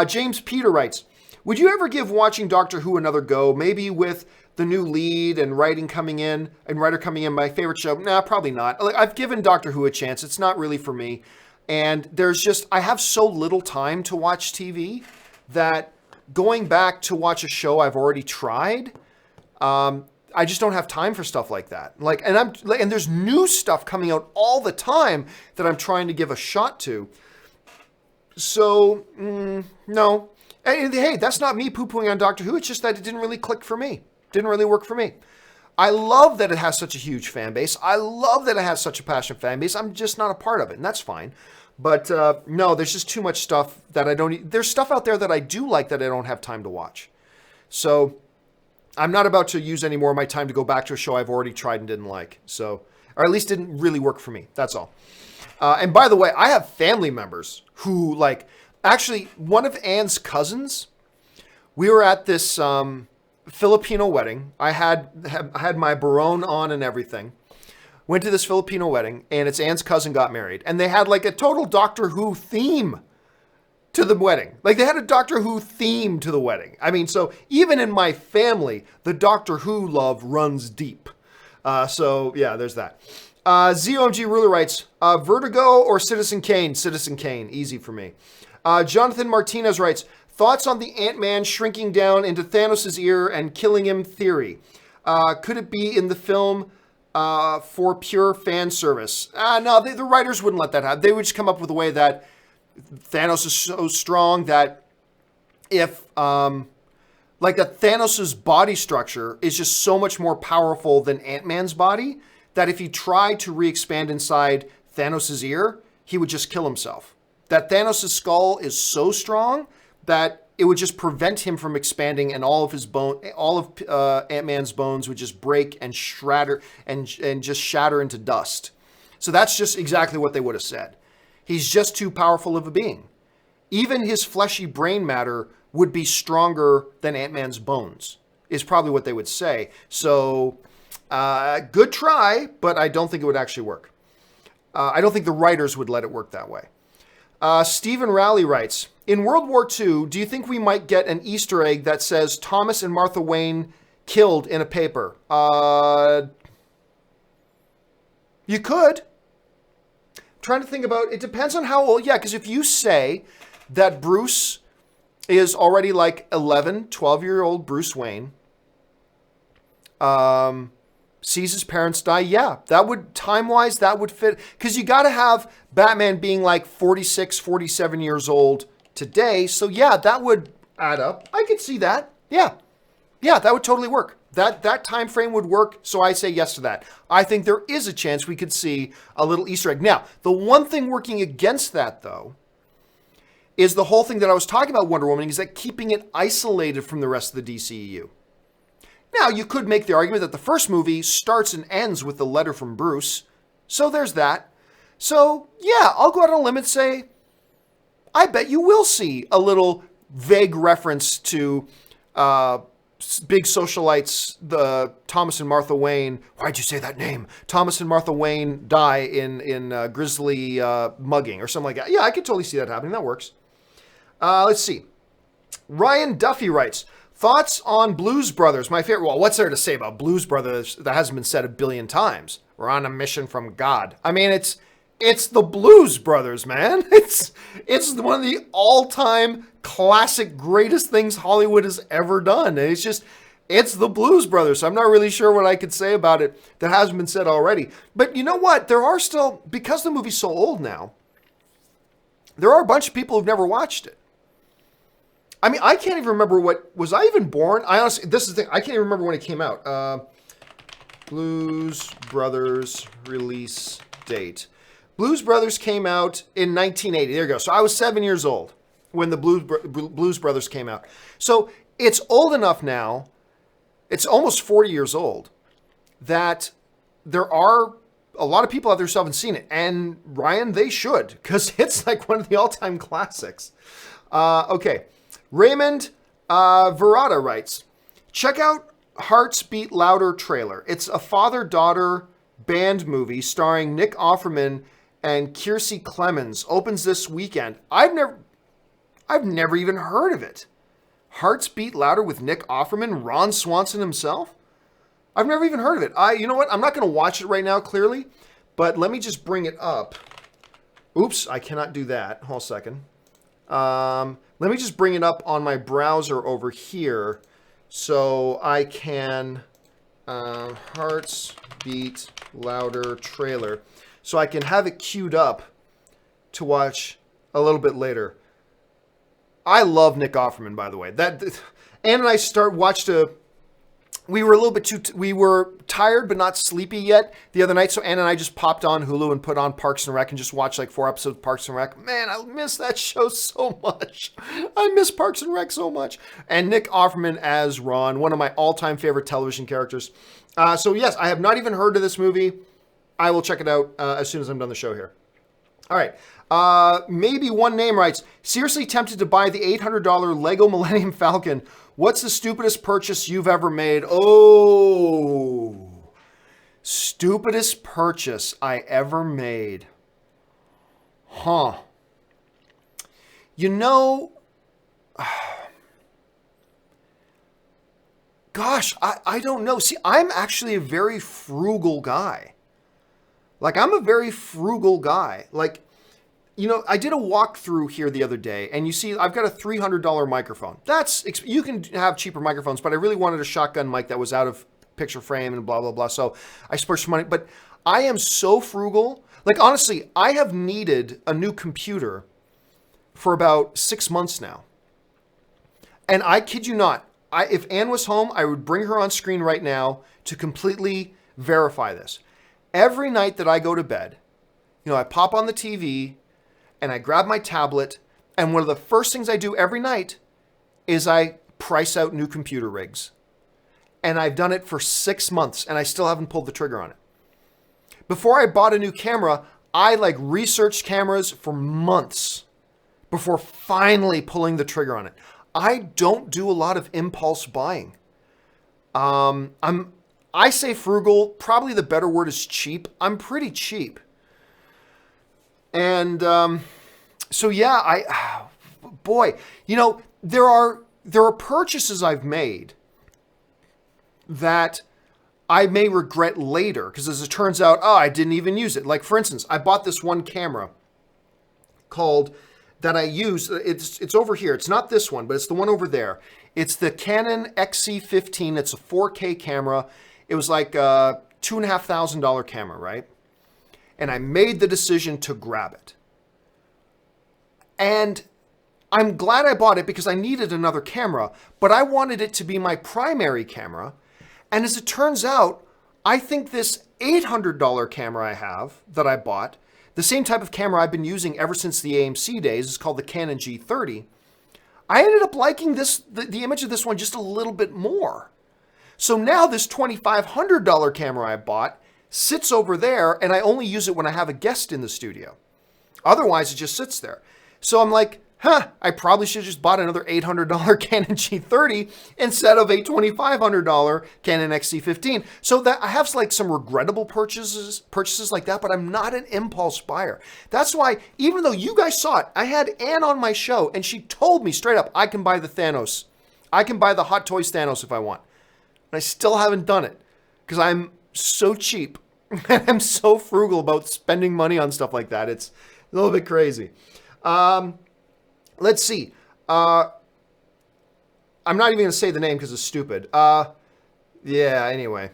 James Peter writes, would you ever give watching Doctor Who another go, maybe with the new lead and writer coming in, my favorite show? Nah, probably not. I've given Doctor Who a chance. It's not really for me. And I have so little time to watch TV that going back to watch a show I've already tried. I just don't have time for stuff like that. And there's new stuff coming out all the time that I'm trying to give a shot to. So, no. And, hey, that's not me poo-pooing on Doctor Who. It's just that it didn't really click for me. Didn't really work for me. I love that it has such a huge fan base. I love that it has such a passionate fan base. I'm just not a part of it, and that's fine. But no, there's just too much stuff that I don't... There's stuff out there that I do like that I don't have time to watch. So I'm not about to use any more of my time to go back to a show I've already tried and didn't like. So, or at least didn't really work for me. That's all. And by the way, I have family members who actually one of Anne's cousins, we were at this Filipino wedding. I had my barone on and everything. Went to this Filipino wedding, and it's Anne's cousin got married. And they had a total Doctor Who theme to the wedding. They had a Doctor Who theme to the wedding. I mean, so even in my family, the Doctor Who love runs deep. So yeah, there's that. ZOMG Ruler writes, Vertigo or Citizen Kane? Citizen Kane, easy for me. Jonathan Martinez writes, thoughts on the Ant-Man shrinking down into Thanos' ear and killing him theory. Could it be in the film for pure fan service? No, the writers wouldn't let that happen. They would just come up with a way that Thanos is so strong that if, that Thanos' body structure is just so much more powerful than Ant-Man's body, that if he tried to re-expand inside Thanos' ear, he would just kill himself. That Thanos' skull is so strong that it would just prevent him from expanding, and all of Ant-Man's bones would just break and shatter and just shatter into dust. So that's just exactly what they would have said. He's just too powerful of a being. Even his fleshy brain matter would be stronger than Ant-Man's bones, is probably what they would say. So, good try, but I don't think it would actually work. I don't think the writers would let it work that way. Stephen Rowley writes, in World War II, do you think we might get an Easter egg that says Thomas and Martha Wayne killed in a paper? You could. I'm trying to think about, it depends on how old. Yeah, because if you say that Bruce is already 11, 12-year-old Bruce Wayne, sees his parents die, yeah, that would, time-wise, that would fit. Because you got to have Batman being 46, 47 years old today. So yeah, that would add up. I could see that. Yeah, that would totally work. That time frame would work. So I say yes to that. I think there is a chance we could see a little Easter egg. Now, the one thing working against that, though, is the whole thing that I was talking about Wonder Woman, is that keeping it isolated from the rest of the DCEU. Now, you could make the argument that the first movie starts and ends with the letter from Bruce. So there's that. So, yeah, I'll go out on a limb and say, I bet you will see a little vague reference to big socialites, the Thomas and Martha Wayne. Why'd you say that name? Thomas and Martha Wayne die in grisly mugging or something like that. Yeah, I could totally see that happening. That works. Let's see. Ryan Duffy writes, thoughts on Blues Brothers? My favorite. Well, what's there to say about Blues Brothers that hasn't been said a billion times? We're on a mission from God. I mean, it's the Blues Brothers, man. It's one of the all-time classic greatest things Hollywood has ever done. It's the Blues Brothers. So I'm not really sure what I could say about it that hasn't been said already. But you know what? There are still, because the movie's so old now, there are a bunch of people who've never watched it. I mean, I can't even remember was I even born? I honestly, this is the thing, I can't even remember when it came out. Blues Brothers release date. Blues Brothers came out in 1980. There you go. So I was 7 years old when the Blues Brothers came out. So it's old enough now, it's almost 40 years old, that there are a lot of people out there who haven't seen it. And Ryan, they should, because it's one of the all-time classics. Okay. Raymond Verada writes, check out Hearts Beat Louder trailer. It's a father-daughter band movie starring Nick Offerman and Kiersey Clemens. Opens this weekend. I've never even heard of it. Hearts Beat Louder with Nick Offerman, Ron Swanson himself? I've never even heard of it. You know what? I'm not going to watch it right now, clearly, but let me just bring it up. Oops, I cannot do that. Hold a second. Let me just bring it up on my browser over here so I can hearts beat louder trailer so I can have it queued up to watch a little bit later. I love Nick Offerman, by the way. Ann and I we were a little bit we were tired but not sleepy yet the other night, so Ann and I just popped on Hulu and put on Parks and Rec and just watched like 4 episodes of Parks and Rec. Man, I miss that show so much. I miss Parks and Rec so much. And Nick Offerman as Ron, one of my all-time favorite television characters. So yes, I have not even heard of this movie. I will check it out as soon as I'm done the show here. All right. Maybe one name writes, seriously tempted to buy the $800 Lego Millennium Falcon. What's the stupidest purchase you've ever made? Oh, stupidest purchase I ever made. Huh. You know, gosh, I don't know. See, I'm actually a very frugal guy. Like, I'm a very frugal guy. Like, you know, I did a walkthrough here the other day, and you see I've got a $300 microphone. You can have cheaper microphones, but I really wanted a shotgun mic that was out of picture frame and blah, blah, blah. So I spurred some money, but I am so frugal. Like, honestly, I have needed a new computer for about 6 months now. And I kid you not, if Ann was home, I would bring her on screen right now to completely verify this. Every night that I go to bed, you know, I pop on the TV, and I grab my tablet, and one of the first things I do every night is I price out new computer rigs. And I've done it for 6 months, and I still haven't pulled the trigger on it. Before I bought a new camera, I researched cameras for months before finally pulling the trigger on it. I don't do a lot of impulse buying. I say frugal, probably the better word is cheap. I'm pretty cheap. And so yeah, boy, you know, there are purchases I've made that I may regret later because as it turns out, I didn't even use it. Like for instance, I bought this one camera that I use. It's over here. It's not this one, but it's the one over there. It's the Canon XC15. It's a 4K camera. It was like a $2,500 camera, right? And I made the decision to grab it. And I'm glad I bought it because I needed another camera, but I wanted it to be my primary camera. And as it turns out, I think this $800 camera I have that I bought, the same type of camera I've been using ever since the AMC days, is called the Canon G30. I ended up liking the image of this one just a little bit more. So now this $2,500 camera I bought sits over there, and I only use it when I have a guest in the studio. Otherwise, it just sits there. So I'm like, I probably should have just bought another $800 Canon G30 instead of a $2,500 Canon XC15. So that I have like some regrettable purchases like that, but I'm not an impulse buyer. That's why, even though you guys saw it, I had Ann on my show, and she told me straight up, I can buy the Thanos. I can buy the Hot Toys Thanos if I want. And I still haven't done it because I'm so cheap and I'm so frugal about spending money on stuff like that. It's a little bit crazy. Let's see. I'm not even going to say the name because it's stupid. Yeah, anyway.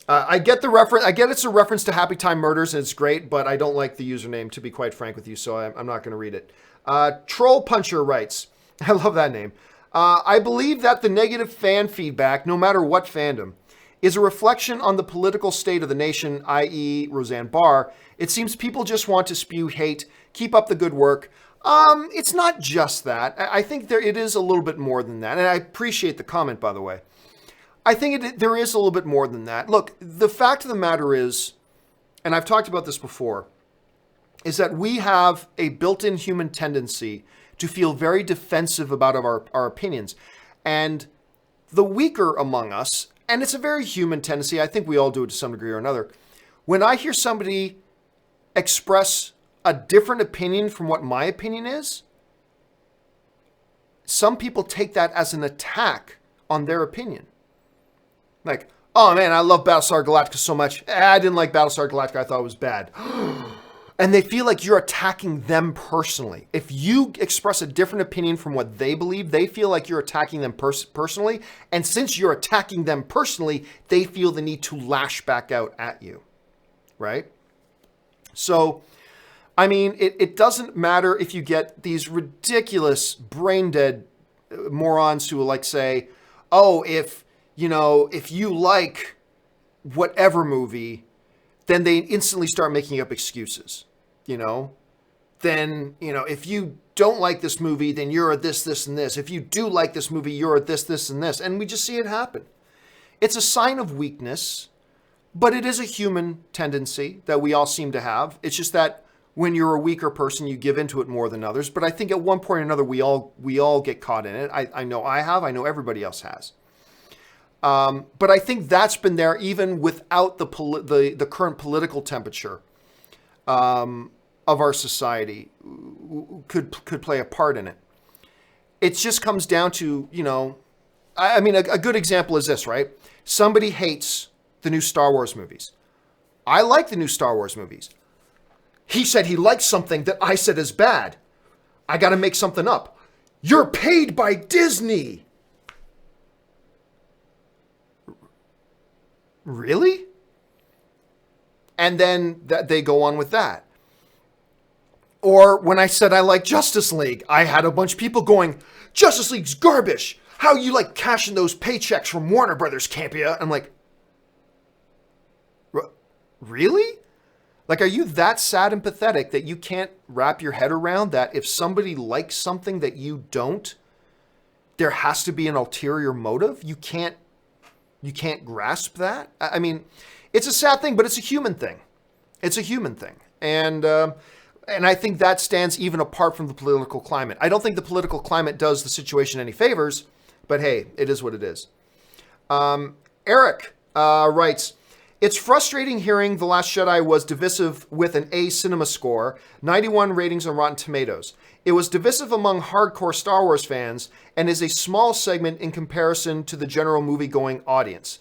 I get the reference. I get it's a reference to Happy Time Murders, and it's great, but I don't like the username, to be quite frank with you, so I'm not going to read it. Troll Puncher writes, I love that name. I believe that the negative fan feedback, no matter what fandom, is a reflection on the political state of the nation, i.e. Roseanne Barr. It seems people just want to spew hate. Keep up the good work. It's not just that. I think it is a little bit more than that. And I appreciate the comment, by the way. I think there is a little bit more than that. Look, the fact of the matter is, and I've talked about this before, is that we have a built-in human tendency to feel very defensive about our opinions. And the weaker among us, and it's a very human tendency, I think we all do it to some degree or another, when I hear somebody express a different opinion from what my opinion is, some people take that as an attack on their opinion. Like, oh man, I love Battlestar Galactica so much. I didn't like Battlestar Galactica, I thought it was bad. And they feel like you're attacking them personally. If you express a different opinion from what they believe, they feel like you're attacking them personally. And since you're attacking them personally, they feel the need to lash back out at you, right? So, I mean, it doesn't matter if you get these ridiculous brain-dead morons who will like say, oh, if you like whatever movie, then they instantly start making up excuses. Then, if you don't like this movie, then you're a this, this, and this. If you do like this movie, you're a this, this, and this. And we just see it happen. It's a sign of weakness, but it is a human tendency that we all seem to have. It's just that when you're a weaker person, you give into it more than others. But I think at one point or another, we all get caught in it. I know I have. I know everybody else has. But I think that's been there even without the current political temperature of our society could play a part in it. It just comes down to, I mean, a good example is this, right? Somebody hates the new Star Wars movies. I like the new Star Wars movies. He said he likes something that I said is bad. I got to make something up. You're paid by Disney. Really? And then they go on with that. Or when I said I like Justice League, I had a bunch of people going, Justice League's garbage. How you like cashing those paychecks from Warner Brothers, Campea? I'm like, really? Like, are you that sad and pathetic that you can't wrap your head around that if somebody likes something that you don't, there has to be an ulterior motive? You can't grasp that? I mean, it's a sad thing, but it's a human thing. It's a human thing. And I think that stands even apart from the political climate. I don't think the political climate does the situation any favors, but hey, it is what it is. Eric writes, it's frustrating hearing The Last Jedi was divisive with an A cinema score, 91 ratings on Rotten Tomatoes. It was divisive among hardcore Star Wars fans and is a small segment in comparison to the general movie-going audience.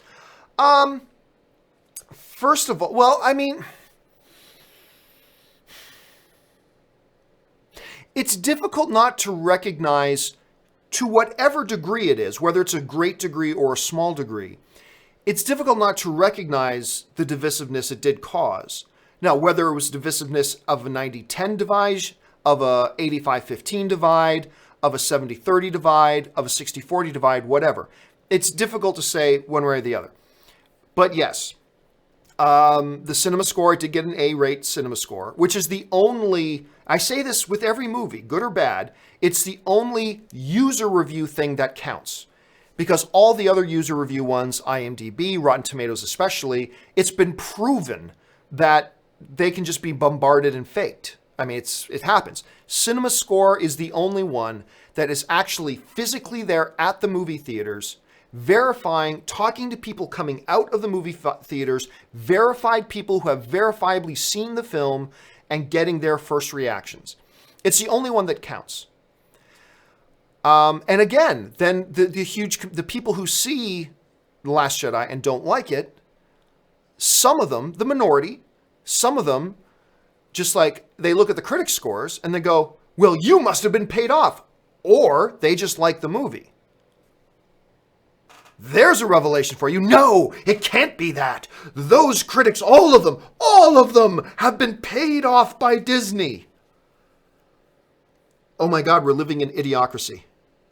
First of all, well, I mean, it's difficult not to recognize, to whatever degree it is, whether it's a great degree or a small degree, it's difficult not to recognize the divisiveness it did cause. Now, whether it was divisiveness of a 90-10 divide, of a 85-15 divide, of a 70-30 divide, of a 60-40 divide, whatever. It's difficult to say one way or the other. But yes, the cinema score, it did get an A-rate cinema score, which is the only, I say this with every movie, good or bad, it's the only user review thing that counts. Because all the other user review ones, IMDb, Rotten Tomatoes especially, it's been proven that they can just be bombarded and faked. I mean, it happens. Cinema Score is the only one that is actually physically there at the movie theaters, verifying, talking to people coming out of the movie theaters, verified people who have verifiably seen the film and getting their first reactions. It's the only one that counts. And again, then the people who see The Last Jedi and don't like it, some of them, the minority, some of them, just like they look at the critic scores and they go, well, you must have been paid off. Or they just like the movie. There's a revelation for you. No, it can't be that. Those critics, all of them have been paid off by Disney. Oh my God, we're living in idiocracy.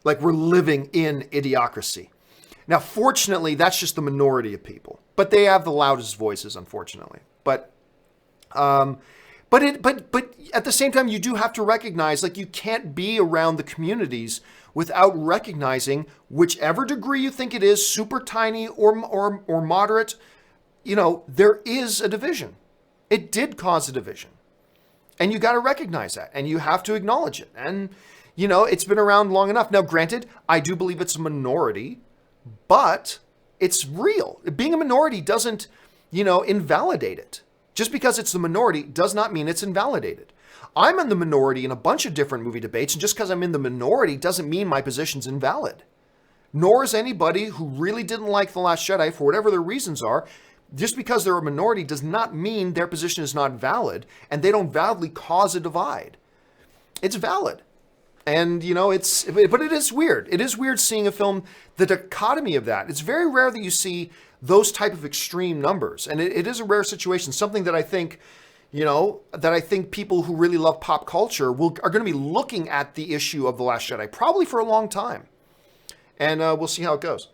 Like, we're living in idiocracy. Now, fortunately, that's just the minority of people. But they have the loudest voices, unfortunately. But at the same time, you do have to recognize, like, you can't be around the communities without recognizing whichever degree you think it is, super tiny or moderate, there is a division. It did cause a division. And you got to recognize that. And you have to acknowledge it. And, it's been around long enough. Now, granted, I do believe it's a minority, but it's real. Being a minority doesn't, invalidate it. Just because it's the minority does not mean it's invalidated. I'm in the minority in a bunch of different movie debates, and just because I'm in the minority doesn't mean my position's invalid. Nor is anybody who really didn't like The Last Jedi, for whatever their reasons are, Just because they're a minority does not mean their position is not valid, and they don't validly cause a divide. It's valid. And, but it is weird. It is weird seeing a film, the dichotomy of that. It's very rare that you see those type of extreme numbers. And it is a rare situation, something that I think, people who really love pop culture are going to be looking at the issue of The Last Jedi, probably for a long time. And we'll see how it goes.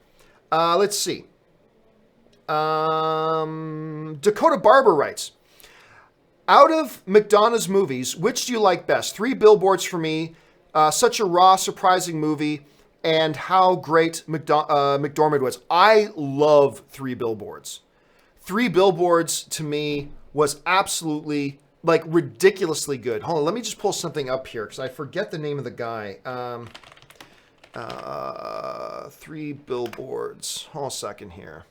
Let's see. Dakota Barber writes, out of McDonough's movies, which do you like best? 3 Billboards for me. Such a raw, surprising movie, and how great McDormand was. I love 3 Billboards. 3 Billboards, to me, was absolutely, ridiculously good. Hold on, let me just pull something up here, because I forget the name of the guy. 3 Billboards. Hold on a second here.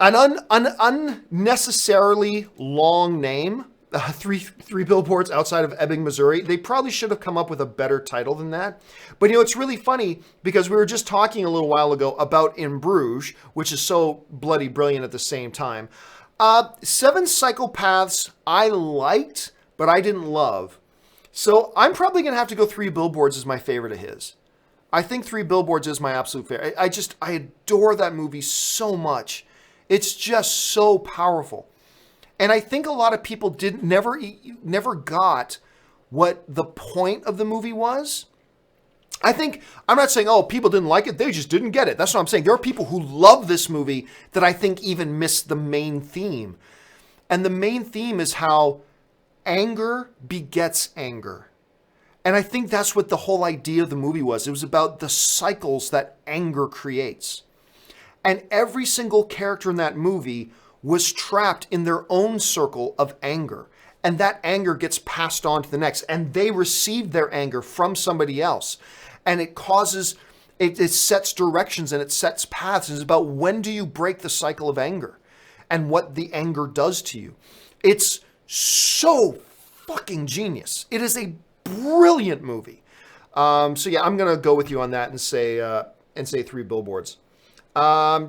An unnecessarily long name. 3 Billboards Outside of Ebbing, Missouri. They probably should have come up with a better title than that. But it's really funny because we were just talking a little while ago about In Bruges, which is so bloody brilliant at the same time. 7 Psychopaths I liked, but I didn't love. So I'm probably going to have to go 3 Billboards as my favorite of his. I think 3 Billboards is my absolute favorite. I adore that movie so much. It's just so powerful. And I think a lot of people never got what the point of the movie was. I'm not saying, people didn't like it. They just didn't get it. That's what I'm saying. There are people who love this movie that I think even missed the main theme. And the main theme is how anger begets anger. And I think that's what the whole idea of the movie was. It was about the cycles that anger creates. And every single character in that movie was trapped in their own circle of anger. And that anger gets passed on to the next. And they received their anger from somebody else. And it sets directions and it sets paths. It's about when do you break the cycle of anger and what the anger does to you. It's so fucking genius. It is a brilliant movie. I'm going to go with you on that and say 3 Billboards.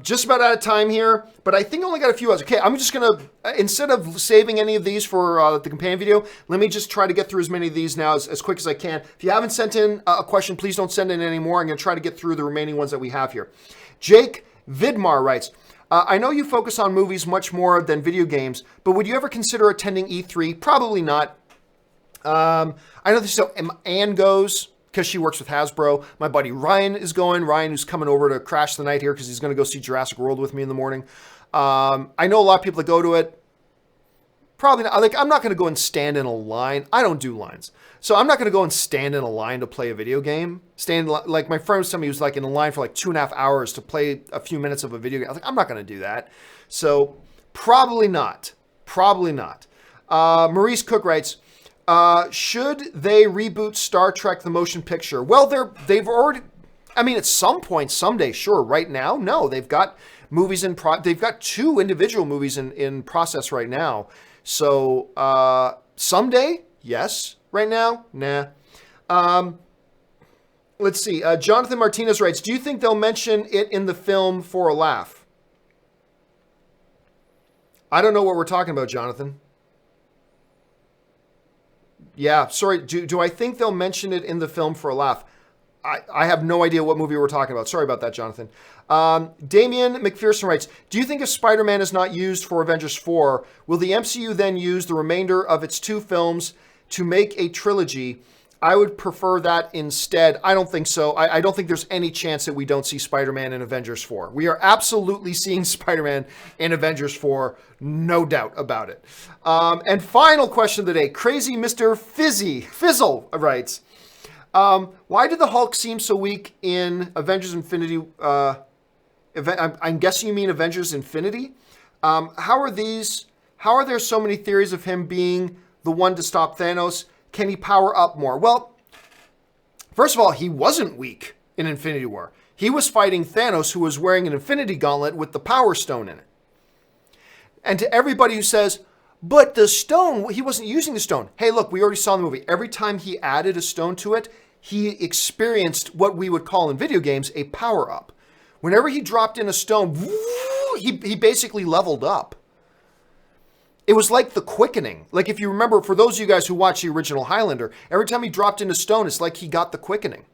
Just about out of time here, but I think I only got a few others. Okay, I'm just going to, instead of saving any of these for the companion video, let me just try to get through as many of these now as quick as I can. If you haven't sent in a question, please don't send in any more. I'm going to try to get through the remaining ones that we have here. Jake Vidmar writes, I know you focus on movies much more than video games, but would you ever consider attending E3? Probably not. I know this, so Anne goes, because she works with Hasbro. My buddy Ryan is going. Ryan, who's coming over to crash the night here because he's going to go see Jurassic World with me in the morning. I know a lot of people that go to it. Probably not. I'm not going to go and stand in a line. I don't do lines. So I'm not going to go and stand in a line to play a video game. My friend was telling me he was in a line for 2.5 hours to play a few minutes of a video game. I was I'm not going to do that. So probably not. Probably not. Maurice Cook writes, should they reboot Star Trek the motion picture? Well, they've already, at some point, someday, sure. Right now, no. They've got movies they've got 2 individual movies in process right now. So, someday, yes. Right now, nah. Let's see. Jonathan Martinez writes, do you think they'll mention it in the film for a laugh? I don't know what we're talking about, Jonathan. Yeah, sorry. Do I think they'll mention it in the film for a laugh? I have no idea what movie we're talking about. Sorry about that, Jonathan. Damian McPherson writes, do you think if Spider-Man is not used for Avengers 4, will the MCU then use the remainder of its 2 films to make a trilogy? I would prefer that instead. I don't think so. I don't think there's any chance that we don't see Spider-Man in Avengers 4. We are absolutely seeing Spider-Man in Avengers 4, no doubt about it. And final question of the day, Crazy Mr. Fizzle writes, why did the Hulk seem so weak in Avengers Infinity? I'm guessing you mean Avengers Infinity? How are there so many theories of him being the one to stop Thanos? Can he power up more? Well, first of all, he wasn't weak in Infinity War. He was fighting Thanos, who was wearing an Infinity Gauntlet with the Power Stone in it. And to everybody who says, but the stone, he wasn't using the stone. Hey, look, we already saw in the movie. Every time he added a stone to it, he experienced what we would call in video games a power-up. Whenever he dropped in a stone, he basically leveled up. It was like the quickening. Like if you remember, for those of you guys who watched the original Highlander, every time he dropped into stone, it's like he got the quickening.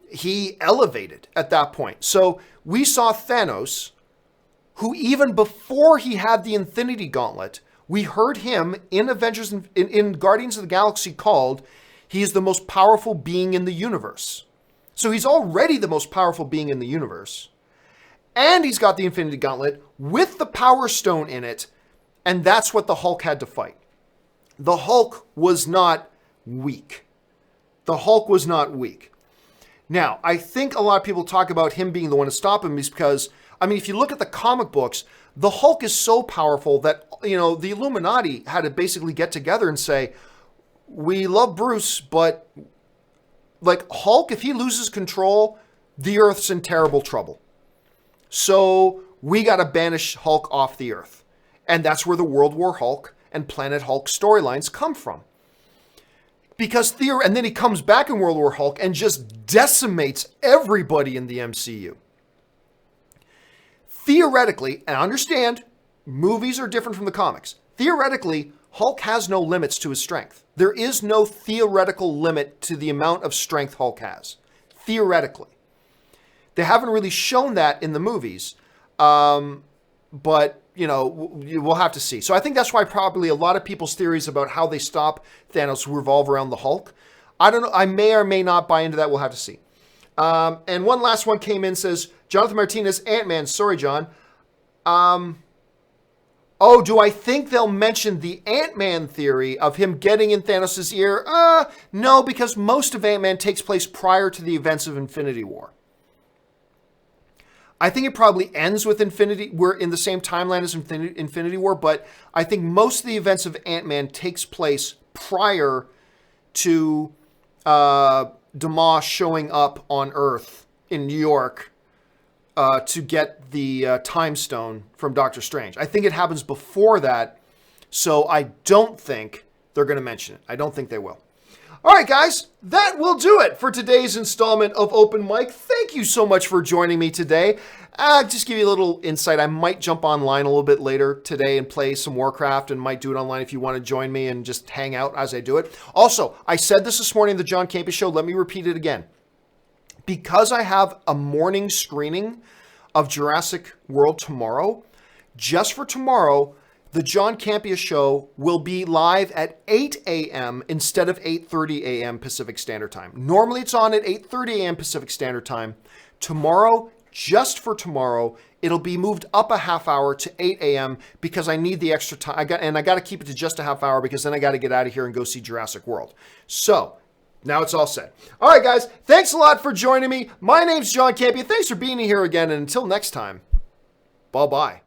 He elevated at that point. So we saw Thanos, who even before he had the Infinity Gauntlet, we heard him in Avengers, in Guardians of the Galaxy called, he is the most powerful being in the universe. So he's already the most powerful being in the universe. And he's got the Infinity Gauntlet with the Power Stone in it. And that's what the Hulk had to fight. The Hulk was not weak. The Hulk was not weak. Now, I think a lot of people talk about him being the one to stop him is because, I mean, if you look at the comic books, the Hulk is so powerful that, you know, the Illuminati had to basically get together and say, we love Bruce, but like Hulk, if he loses control, the Earth's in terrible trouble. So we got to banish Hulk off the Earth. And that's where the World War Hulk and Planet Hulk storylines come from. Because and then he comes back in World War Hulk and just decimates everybody in the MCU. Theoretically, and I understand, movies are different from the comics. Theoretically, Hulk has no limits to his strength. There is no theoretical limit to the amount of strength Hulk has. Theoretically. They haven't really shown that in the movies. But, you know, we'll have to see. So I think that's why probably a lot of people's theories about how they stop Thanos revolve around the Hulk. I don't know. I may or may not buy into that. We'll have to see. And one last one came in, says, Jonathan Martinez, Ant-Man. Sorry, John. Oh, do I think they'll mention the Ant-Man theory of him getting in Thanos' ear? No, because most of Ant-Man takes place prior to the events of Infinity War. I think it probably ends with we're in the same timeline as Infinity War, but I think most of the events of Ant-Man takes place prior to Damas showing up on Earth in New York to get the Time Stone from Doctor Strange. I think it happens before that, so I don't think they're going to mention it. I don't think they will. All right, guys, that will do it for today's installment of Open Mic. Thank you so much for joining me today. Just give you a little insight. I might jump online a little bit later today and play some Warcraft, and might do it online if you want to join me and just hang out as I do it. Also, I said this morning in the John Campea Show. Let me repeat it again. Because I have a morning screening of Jurassic World tomorrow, just for tomorrow, the John Campea Show will be live at 8 a.m. instead of 8:30 a.m. Pacific Standard Time. Normally it's on at 8:30 a.m. Pacific Standard Time. Tomorrow, just for tomorrow, it'll be moved up a half hour to 8 a.m. because I need the extra time. I got to keep it to just a half hour because then I got to get out of here and go see Jurassic World. So now it's all set. All right, guys, thanks a lot for joining me. My name's John Campea. Thanks for being here again. And until next time, bye-bye.